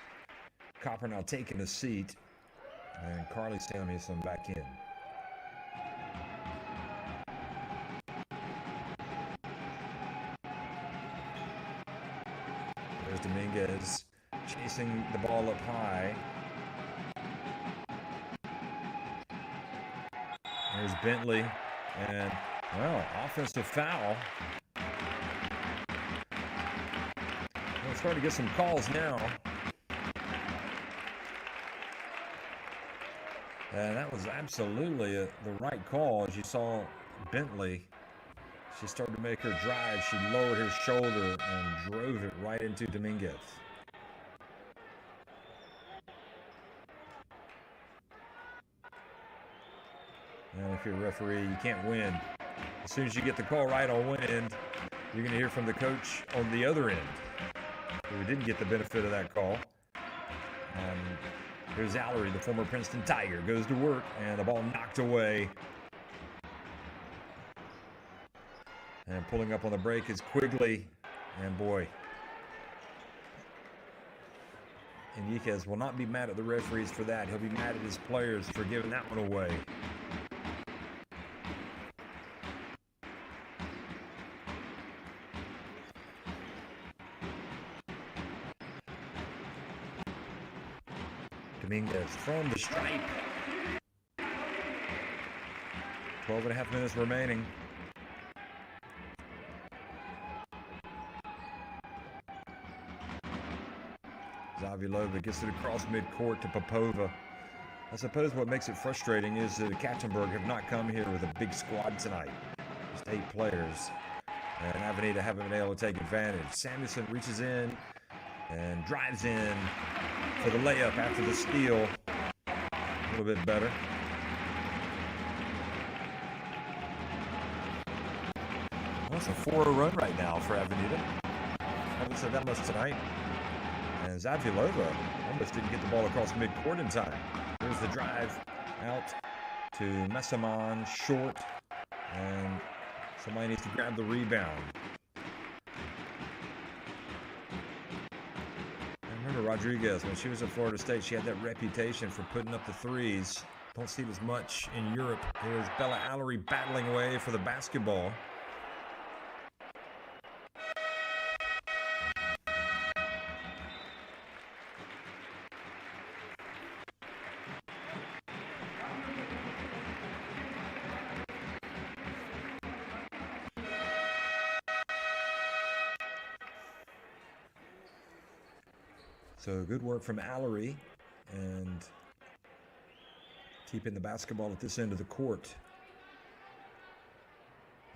Copper now taking a seat, and Carly Samuelson back in. There's Dominguez chasing the ball up high. There's Bentley, and, well, offensive foul. We're starting to get some calls now. And that was absolutely the right call. As you saw Bentley, she started to make her drive. She lowered her shoulder and drove it right into Dominguez. And if you're a referee, you can't win. As soon as you get the call right on one end, you're going to hear from the coach on the other end, who didn't get the benefit of that call. Here's Allery, the former Princeton Tiger, goes to work, and the ball knocked away. And pulling up on the break is Quigley, and boy, Enriquez will not be mad at the referees for that. He'll be mad at his players for giving that one away. Dominguez from the stripe. 12.5 minutes remaining. Zavilova gets it across midcourt to Popova. I suppose what makes it frustrating is that Ekaterinburg have not come here with a big squad tonight. Just 8 players. And Avenida haven't been able to take advantage. Samuelson reaches in and drives in for the layup after the steal. A little bit better. Well, it's a 4-0 run right now for Avenida. Haven't said that much tonight. And Zavilova almost didn't get the ball across midcourt in time. There's the drive out to Messaman, short, and somebody needs to grab the rebound. Remember Rodriguez, when she was at Florida State, she had that reputation for putting up the threes. Don't see it as much in Europe. Here's Bella Allery battling away for the basketball. So good work from Allery and keeping the basketball at this end of the court.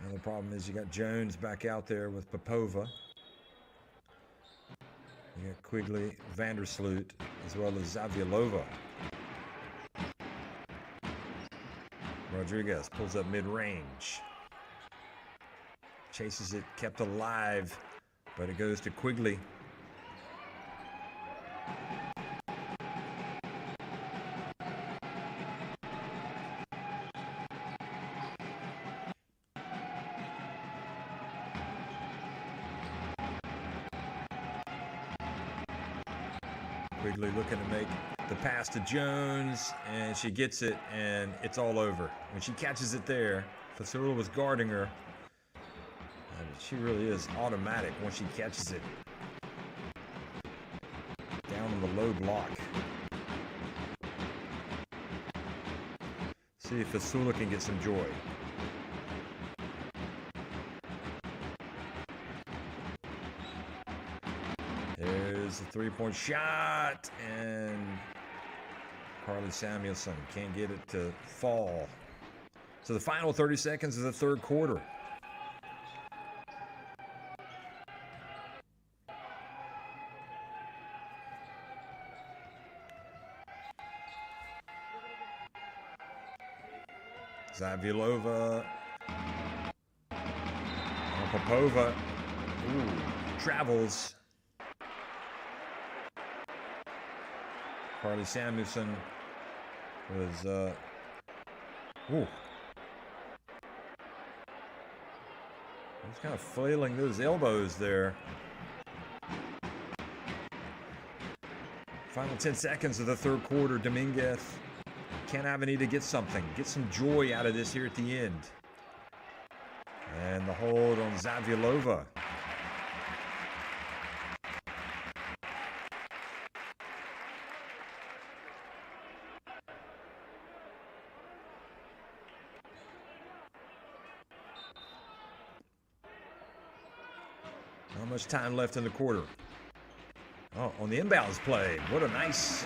Now the problem is you got Jones back out there with Popova. You got Quigley, Vandersloot, as well as Zavilova. Rodriguez pulls up mid-range. Chases it, kept alive, but it goes to Quigley. Quigley looking to make the pass to Jones, and she gets it, and it's all over. When she catches it there, Fasula was guarding her. And she really is automatic once she catches it. Down on the low block. See if Fasula can get some joy. There's a three-point shot, and Carly Samuelson can't get it to fall. So the final 30 seconds of the third quarter. Zavilova. Popova. Ooh, travels. Carly Samuelson was, ooh. He's kind of flailing those elbows there. Final 10 seconds of the third quarter. Dominguez. Can Avenida get something? Get some joy out of this here at the end. And the hold on Zavilova. Not much time left in the quarter. Oh, on the inbounds play. What a nice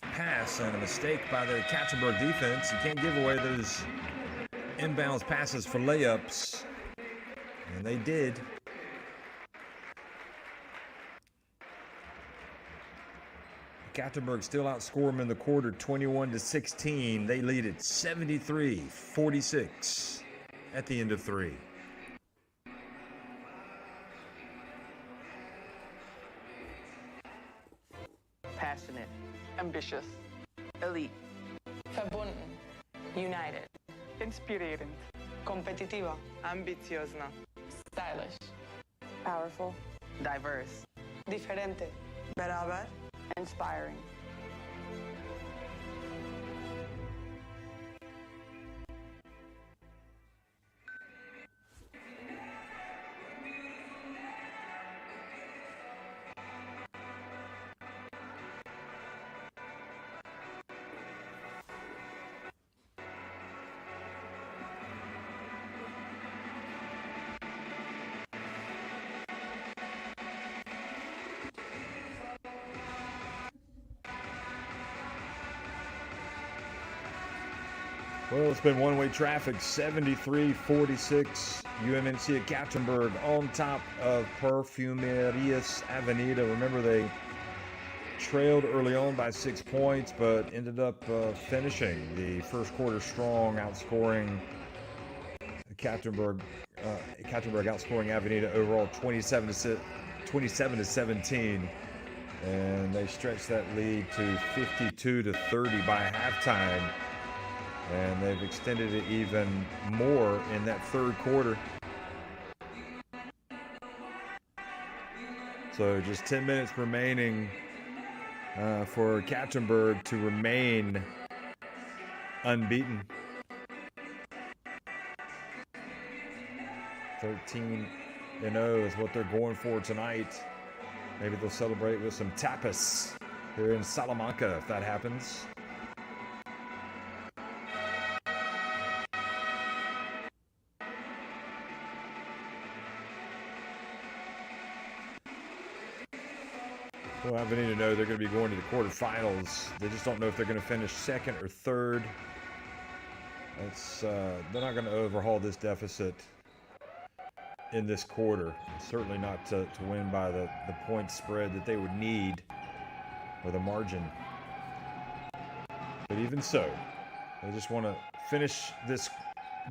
pass and a mistake by the Ekaterinburg defense. You can't give away those inbounds passes for layups. And they did. Ekaterinburg still outscore them in the quarter 21-16. They lead it 73-46 at the end of three. Passionate. Ambitious. Elite. Verbunden. United. Inspirerend. Competitiva. Ambitiozna. Stylish. Powerful. Diverse. Diferente. Beraber. Inspiring. Well, it's been one-way traffic, 73-46. UMMC Ekaterinburg on top of Perfumerias Avenida. Remember, they trailed early on by 6 points, but ended up finishing the first quarter strong, outscoring Ekaterinburg. Ekaterinburg outscoring Avenida overall 27-17. And they stretched that lead to 52-30 by halftime. And they've extended it even more in that third quarter. So just 10 minutes remaining for Ekaterinburg to remain unbeaten. 13-0 is what they're going for tonight. Maybe they'll celebrate with some tapas here in Salamanca if that happens. Well, Avenida know they're going to be going to the quarterfinals. They just don't know if they're going to finish second or third. They're not going to overhaul this deficit in this quarter. Certainly not to win by the point spread that they would need or the margin. But even so, they just want to finish this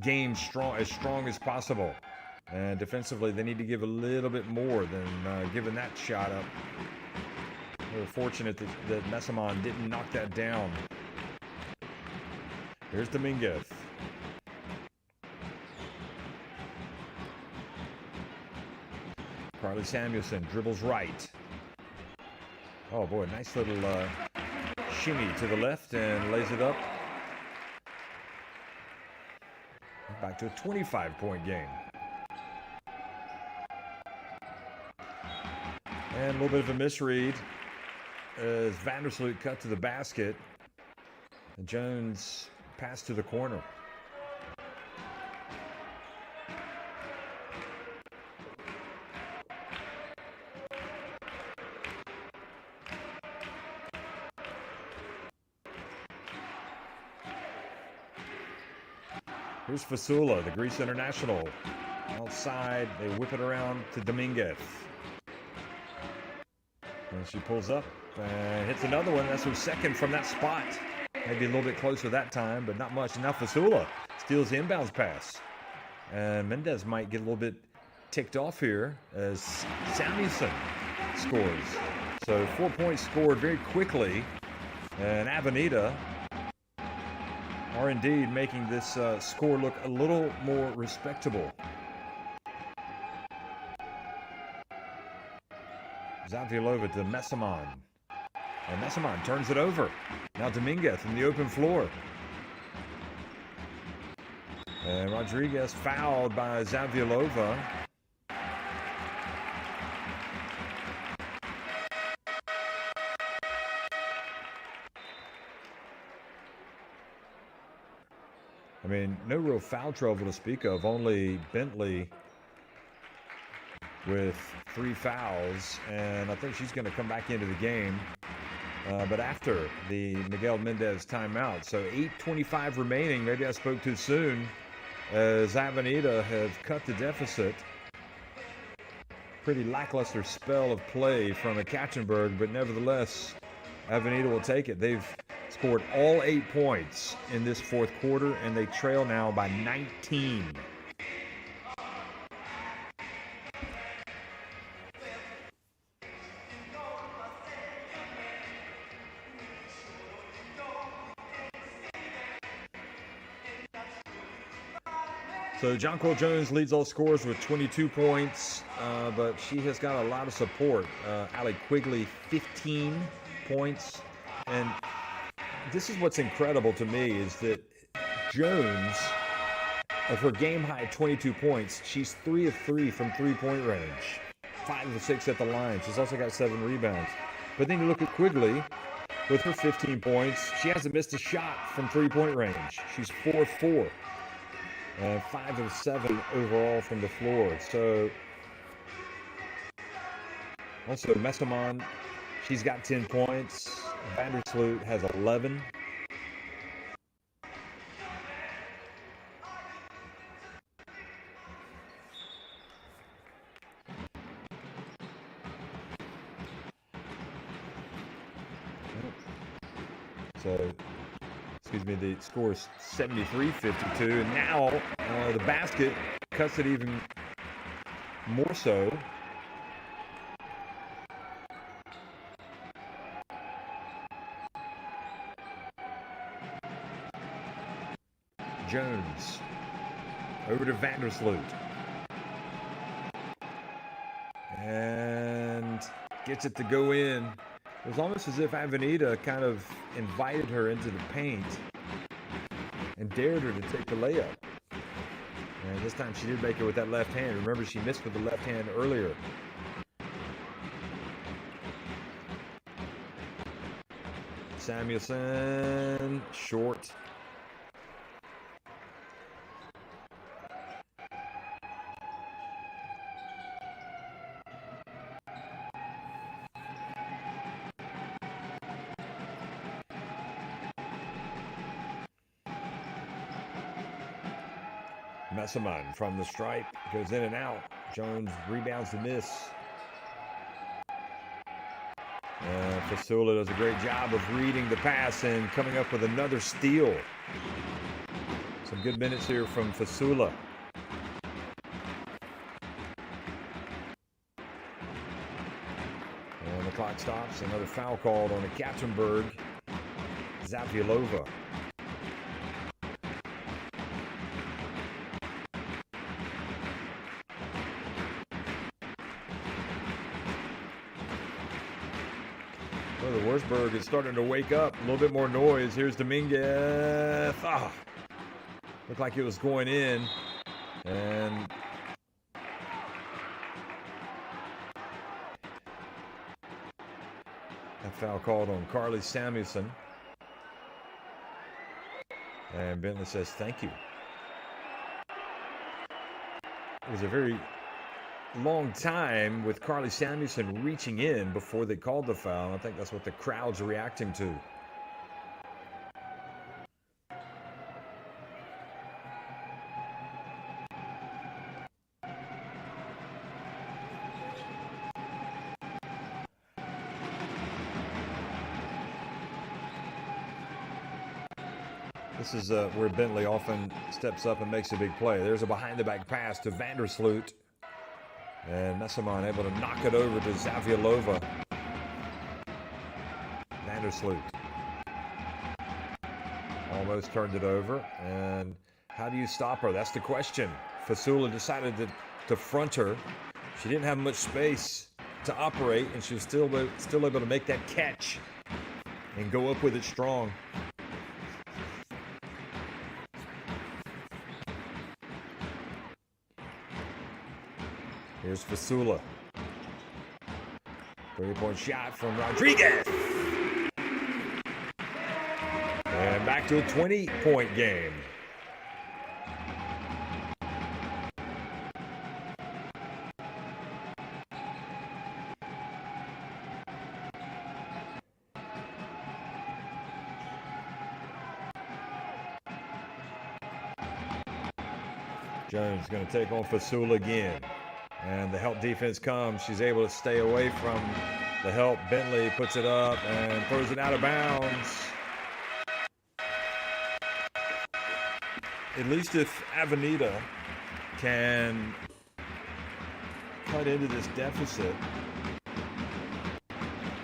game strong as possible. And defensively, they need to give a little bit more than giving that shot up. They were fortunate that Messamon didn't knock that down. Here's Dominguez. Carly Samuelson dribbles right. Oh boy, nice little shimmy to the left and lays it up. Back to a 25-point game. And a little bit of a misread as Vandersloot cut to the basket. And Jones passed to the corner. Here's Fasula, the Greece international. Outside, they whip it around to Dominguez. And she pulls up and hits another one. That's her second from that spot. Maybe a little bit closer that time, but not much. Now Fasula steals the inbounds pass. And Mendez might get a little bit ticked off here as Samuelson scores. So 4 points scored very quickly. And Avenida are indeed making this score look a little more respectable. Zaviolova to Messamon. And Messamon turns it over. Now Dominguez from the open floor. And Rodriguez fouled by Zaviolova. I mean, no real foul trouble to speak of. Only Bentley with 3 fouls. And I think she's going to come back into the game. But after the Miguel Mendez timeout. So 8:25 remaining. Maybe I spoke too soon, as Avenida have cut the deficit. Pretty lackluster spell of play from Ekaterinburg, but nevertheless, Avenida will take it. They've scored all 8 points in this fourth quarter, and they trail now by 19. So Jonquil Jones leads all scorers with 22 points, but she has got a lot of support. Allie Quigley, 15 points. And this is what's incredible to me is that Jones, of her game-high 22 points, she's 3 of 3 from three-point range, 5 of 6 at the line. She's also got 7 rebounds. But then you look at Quigley, with her 15 points, she hasn't missed a shot from three-point range. She's 4 of 4. And 5 of 7 overall from the floor. So, also Messamon, she's got 10 points. Vandersloot has 11. So, excuse me, the score is 73-52, and now the basket cuts it even more so. Jones over to Vandersloot, and gets it to go in. It was almost as if Avenida kind of invited her into the paint and dared her to take the layup. And this time she did make it with that left hand. Remember, she missed with the left hand earlier. Samuelson, short. Messamon from the stripe, goes in and out. Jones rebounds the miss. Fasula does a great job of reading the pass and coming up with another steal. Some good minutes here from Fasula. And the clock stops. Another foul called on Ekaterinburg. Zaviolova. Well, the Wurzburg is starting to wake up. A little bit more noise. Here's Dominguez. Looked like it was going in. And a foul called on Carly Samuelson. And Bentley says, thank you. It was a very long time with Carly Samuelson reaching in before they called the foul. I think that's what the crowd's reacting to. This is where Bentley often steps up and makes a big play. There's a behind-the-back pass to Vandersloot. And Messamon able to knock it over to Zavialova. Vandersloot almost turned it over. And how do you stop her? That's the question. Fasula decided to front her. She didn't have much space to operate, and she was still able to make that catch and go up with it strong. Here's Fasula. 3-point shot from Rodriguez. And back to a 20-point game. Jones going to take on Fasula again. And the help defense comes. She's able to stay away from the help. Bentley puts it up and throws it out of bounds. At least if Avenida can cut into this deficit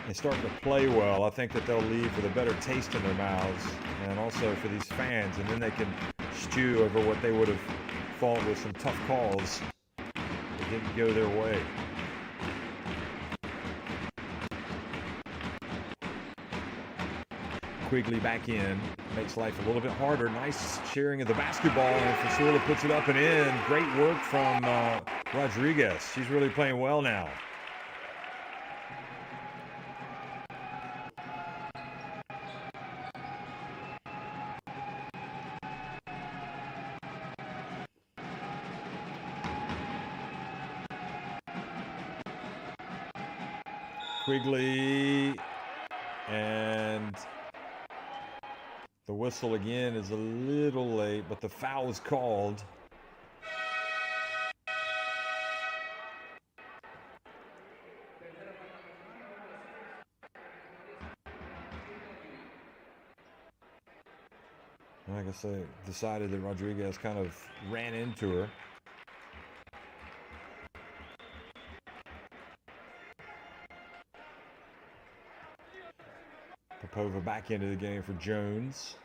and start to play well, I think that they'll leave with a better taste in their mouths, and also for these fans, and then they can stew over what they would have thought was some tough calls that didn't go their way. Quigley back in, makes life a little bit harder. Nice sharing of the basketball, and Fasula puts it up and in. Great work from Rodriguez. She's really playing well now. Quigley, and the whistle again is a little late, but the foul is called. I guess they decided that Rodriguez kind of ran into her. Popova back into the game for Jones.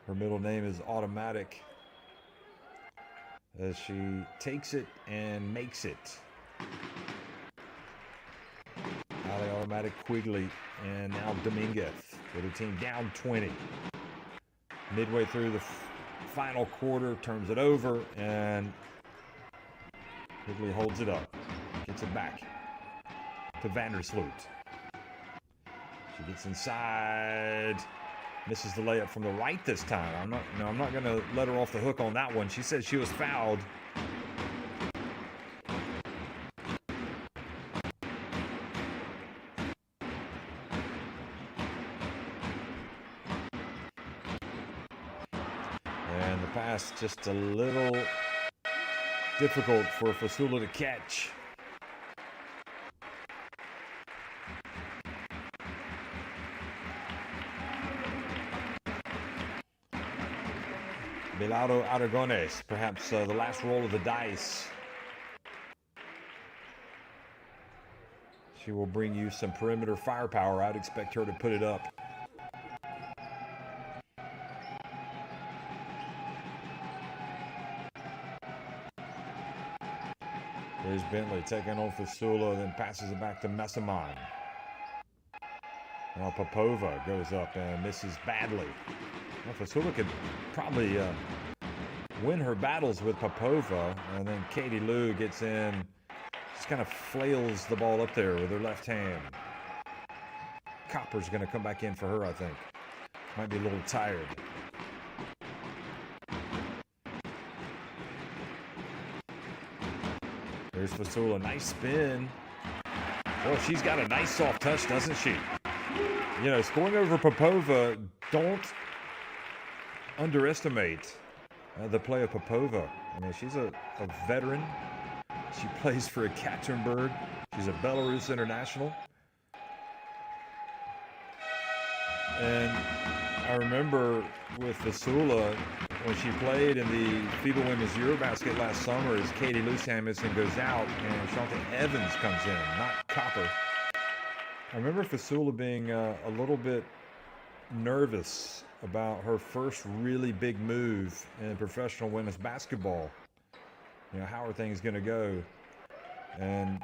Her middle name is Automatic, as she takes it and makes it. Ali Automatic, Quigley, and now Dominguez with the team down 20. Midway through the final quarter, turns it over, and Quigley holds it up, gets it back to Vandersloot. She gets inside, misses the layup from the right this time. I'm not going to let her off the hook on that one. She said she was fouled. Pass just a little difficult for Fasula to catch. Belardo Aragones, perhaps the last roll of the dice. She will bring you some perimeter firepower. I'd expect her to put it up. There's Bentley taking on Fasula, then passes it back to Messamon. Now Popova goes up and misses badly. Well, Fasula could probably win her battles with Popova, and then Katie Lou gets in, just kind of flails the ball up there with her left hand. Copper's going to come back in for her, I think. Might be a little tired. There's Fasula, nice spin. Well, she's got a nice soft touch, doesn't she? You know, scoring over Popova, don't underestimate the play of Popova. I mean, she's a veteran. She plays for Ekaterinburg. She's a Belarus international. And I remember with Fasula, when she played in the FIBA Women's Eurobasket last summer, as Katie Lewis-Hamilton goes out and Shante Evans comes in, not Copper. I remember Fasula being a little bit nervous about her first really big move in professional women's basketball. You know, how are things going to go? And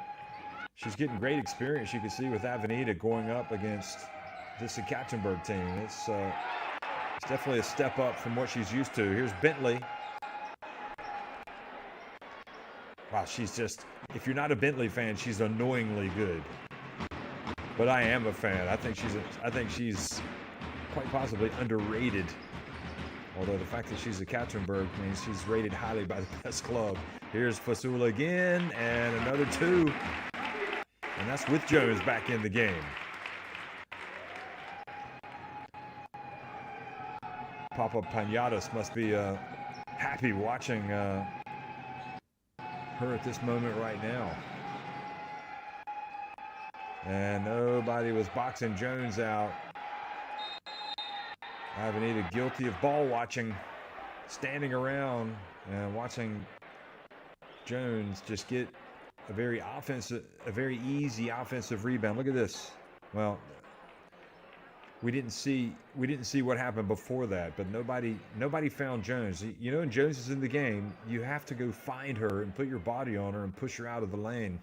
she's getting great experience, you can see, with Avenida going up against this Ekaterinburg team. It's definitely a step up from what she's used to. Here's Bentley. Wow, she's just, if you're not a Bentley fan, she's annoyingly good. But I am a fan. I think she's quite possibly underrated. Although the fact that she's Ekaterinburg means she's rated highly by the best club. Here's Fasula again, and another two. And that's with Jones back in the game. Papa Panadas must be happy watching her at this moment right now. And nobody was boxing Jones out. Avenida guilty of ball watching, standing around and watching Jones just get a very easy offensive rebound. Look at this. Well, we didn't see what happened before that, but nobody found Jones. You know, when Jones is in the game, you have to go find her and put your body on her and push her out of the lane.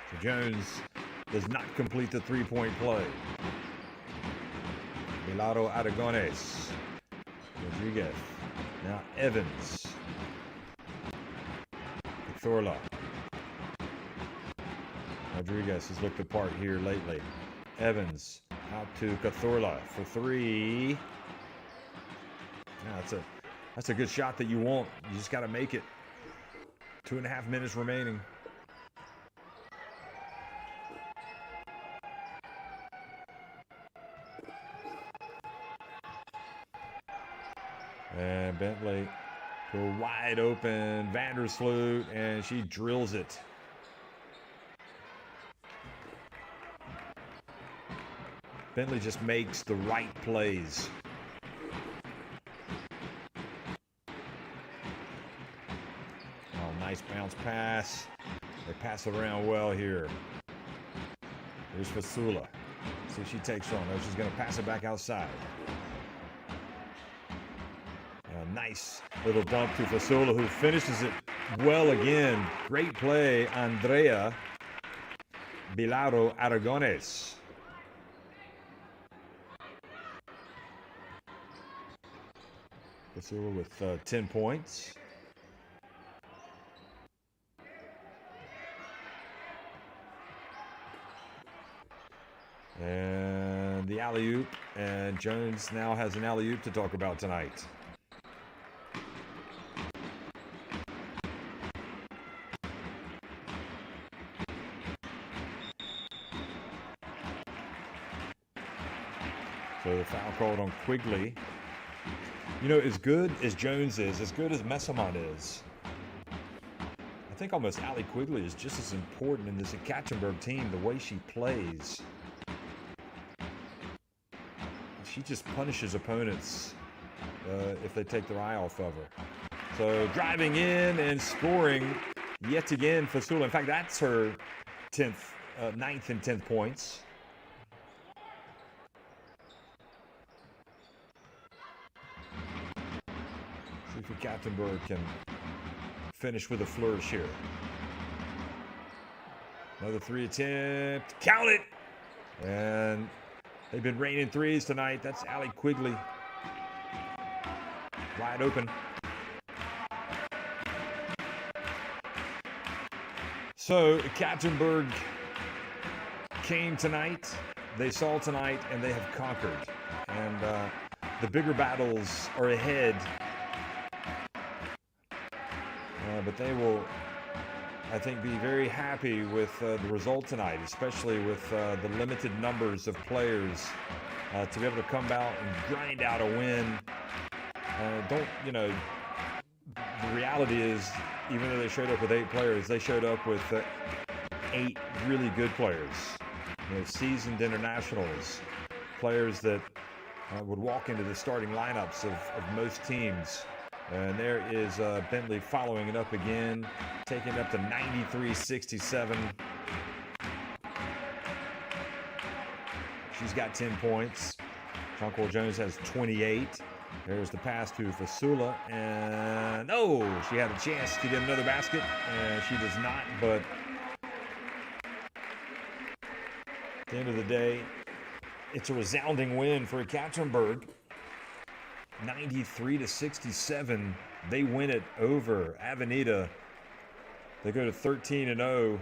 So Jones does not complete the three-point play. Milagro Aragones. Rodriguez. Now Evans. Thorla. Rodriguez has looked apart here lately. Evans out to Cazorla for three. Yeah, that's a good shot that you want. You just got to make it. 2.5 minutes remaining. And Bentley to a wide open Vandersloot, and she drills it. Bentley just makes the right plays. Oh, nice bounce pass. They pass it around well here. Here's Fasula. See if she takes on. Oh, she's going to pass it back outside. A nice little dump to Fasula, who finishes it well again. Great play, Andrea Milagro Aragones. Fasula with 10 points. And the alley-oop, and Jones now has an alley-oop to talk about tonight. So the foul called on Quigley. You know, as good as Jones is, as good as Messamon is, I think almost Allie Quigley is just as important in this Ekaterinburg team, the way she plays. She just punishes opponents if they take their eye off of her. So driving in and scoring yet again, Fasula. In fact, that's her 9th and 10th points. See if Ekaterinburg can finish with a flourish here. Another 3 attempt. Count it! And they've been raining threes tonight. That's Allie Quigley. Wide open. So Ekaterinburg came tonight. They saw tonight, and they have conquered. And the bigger battles are ahead. But they will I think, be very happy with the result tonight, especially with the limited numbers of players to be able to come out and grind out a win. The reality is, even though they showed up with 8 players, they showed up with 8 really good players, seasoned internationals, players that would walk into the starting lineups of most teams. And there is Bentley following it up again, taking it up to 93-67. She's got 10 points. Jonquil Jones has 28. There's the pass to Fasula, and she had a chance to get another basket, and she does not. But at the end of the day, it's a resounding win for Ekaterinburg. 93-67. They win it over Avenida. They go to 13-0.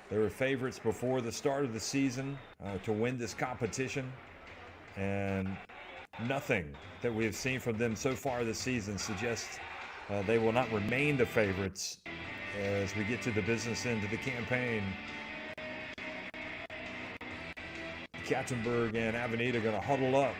They were favorites before the start of the season to win this competition, and nothing that we have seen from them so far this season suggests they will not remain the favorites as we get to the business end of the campaign. Ekaterinburg and Avenida are going to huddle up.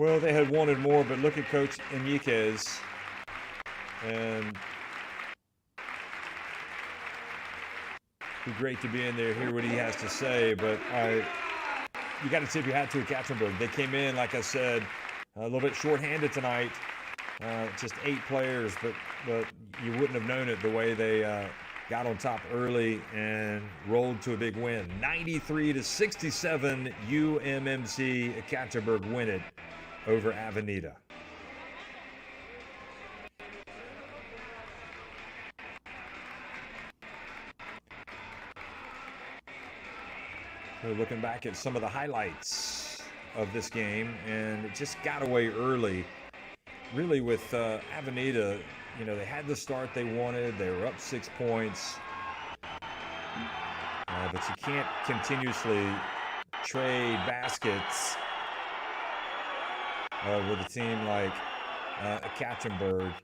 Well, they had wanted more, but look at Coach Enriquez, and it'd be great to be in there, hear what he has to say. But you got to tip your hat to Ekaterinburg. They came in, like I said, a little bit shorthanded tonight, just 8 players, but you wouldn't have known it the way they got on top early and rolled to a big win. 93-67, UMMC Ekaterinburg win it over Avenida. We're looking back at some of the highlights of this game, and it just got away early. Really, with Avenida, they had the start they wanted. They were up 6 points. But you can't continuously trade baskets with a team like Ekaterinburg.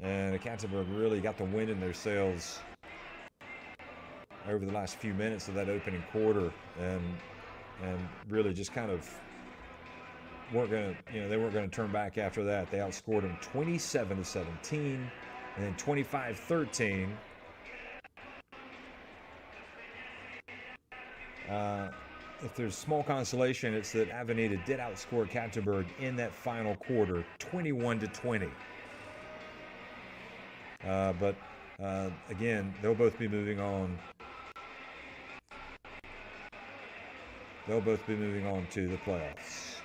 And Ekaterinburg really got the wind in their sails over the last few minutes of that opening quarter, and really just kind of weren't going to, they weren't going to turn back after that. They outscored them 27-17, and then 25-13. If there's small consolation, it's that Avenida did outscore Ekaterinburg in that final quarter, 21-20. But again, they'll both be moving on. They'll both be moving on to the playoffs.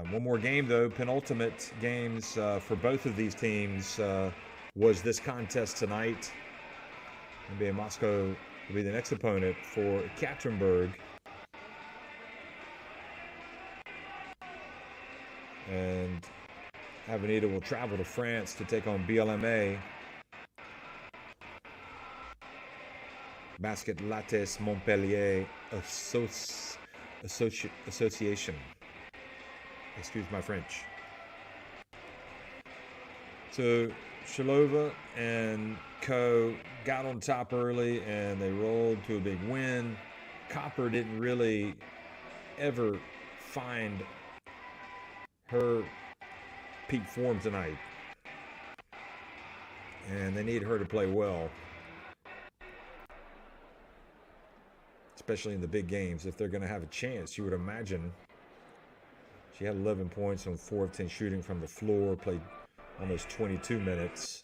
One more game, though. Penultimate games for both of these teams was this contest tonight. NBA Moscow will be the next opponent for Ekaterinburg. And Avenida will travel to France to take on BLMA. Basket Lattes Montpellier Association. Excuse my French. So Shalova and Co got on top early, and they rolled to a big win. Copper didn't really ever find her peak form tonight, and they need her to play well, especially in the big games, if they're going to have a chance. You would imagine. She had 11 points on 4 of 10 shooting from the floor, played almost 22 minutes.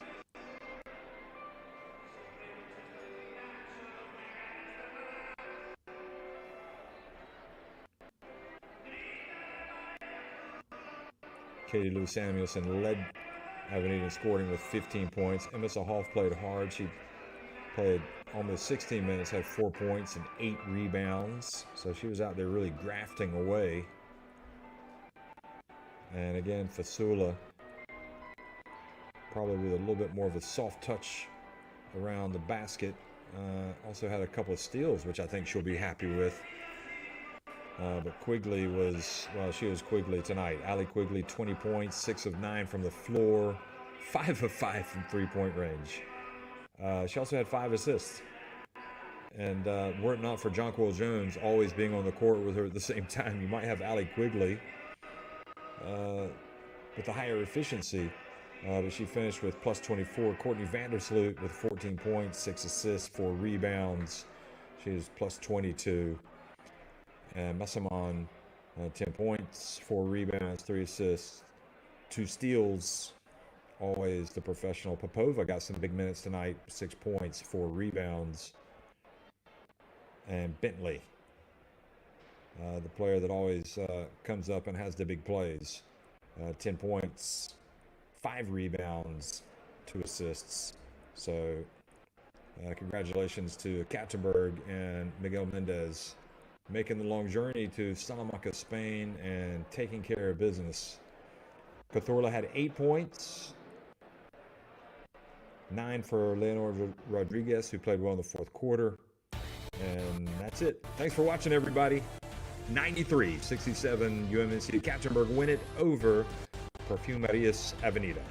Katie Lou Samuelson led Avenida in scoring with 15 points. Emissa Hoff played hard. She played almost 16 minutes, had 4 points and 8 rebounds. So she was out there really grafting away. And again, Fasula, probably with a little bit more of a soft touch around the basket Also had a couple of steals, which I think she'll be happy with. But Quigley was, well, she was Quigley tonight. Allie Quigley, 20 points, 6 of 9 from the floor, 5 of 5 from three-point range. She also had 5 assists. And were it not for Jonquil Jones always being on the court with her at the same time, you might have Allie Quigley with a higher efficiency. But she finished with plus 24. Courtney Vandersloot with 14 points, 6 assists, 4 rebounds. She is plus 22. And Massaman, 10 points, 4 rebounds, 3 assists, 2 steals. Always the professional. Popova got some big minutes tonight, 6 points, 4 rebounds. And Bentley, the player that always comes up and has the big plays. 10 points, 5 rebounds, 2 assists. So congratulations to Ekaterinburg and Miguel Mendez making the long journey to Salamanca, Spain, and taking care of business. Cazorla had 8 points, 9 for Leonor Rodriguez, who played well in the fourth quarter. And that's it. Thanks for watching, everybody. 93-67, UMMC Ekaterinburg win it over Perfumerias Avenida.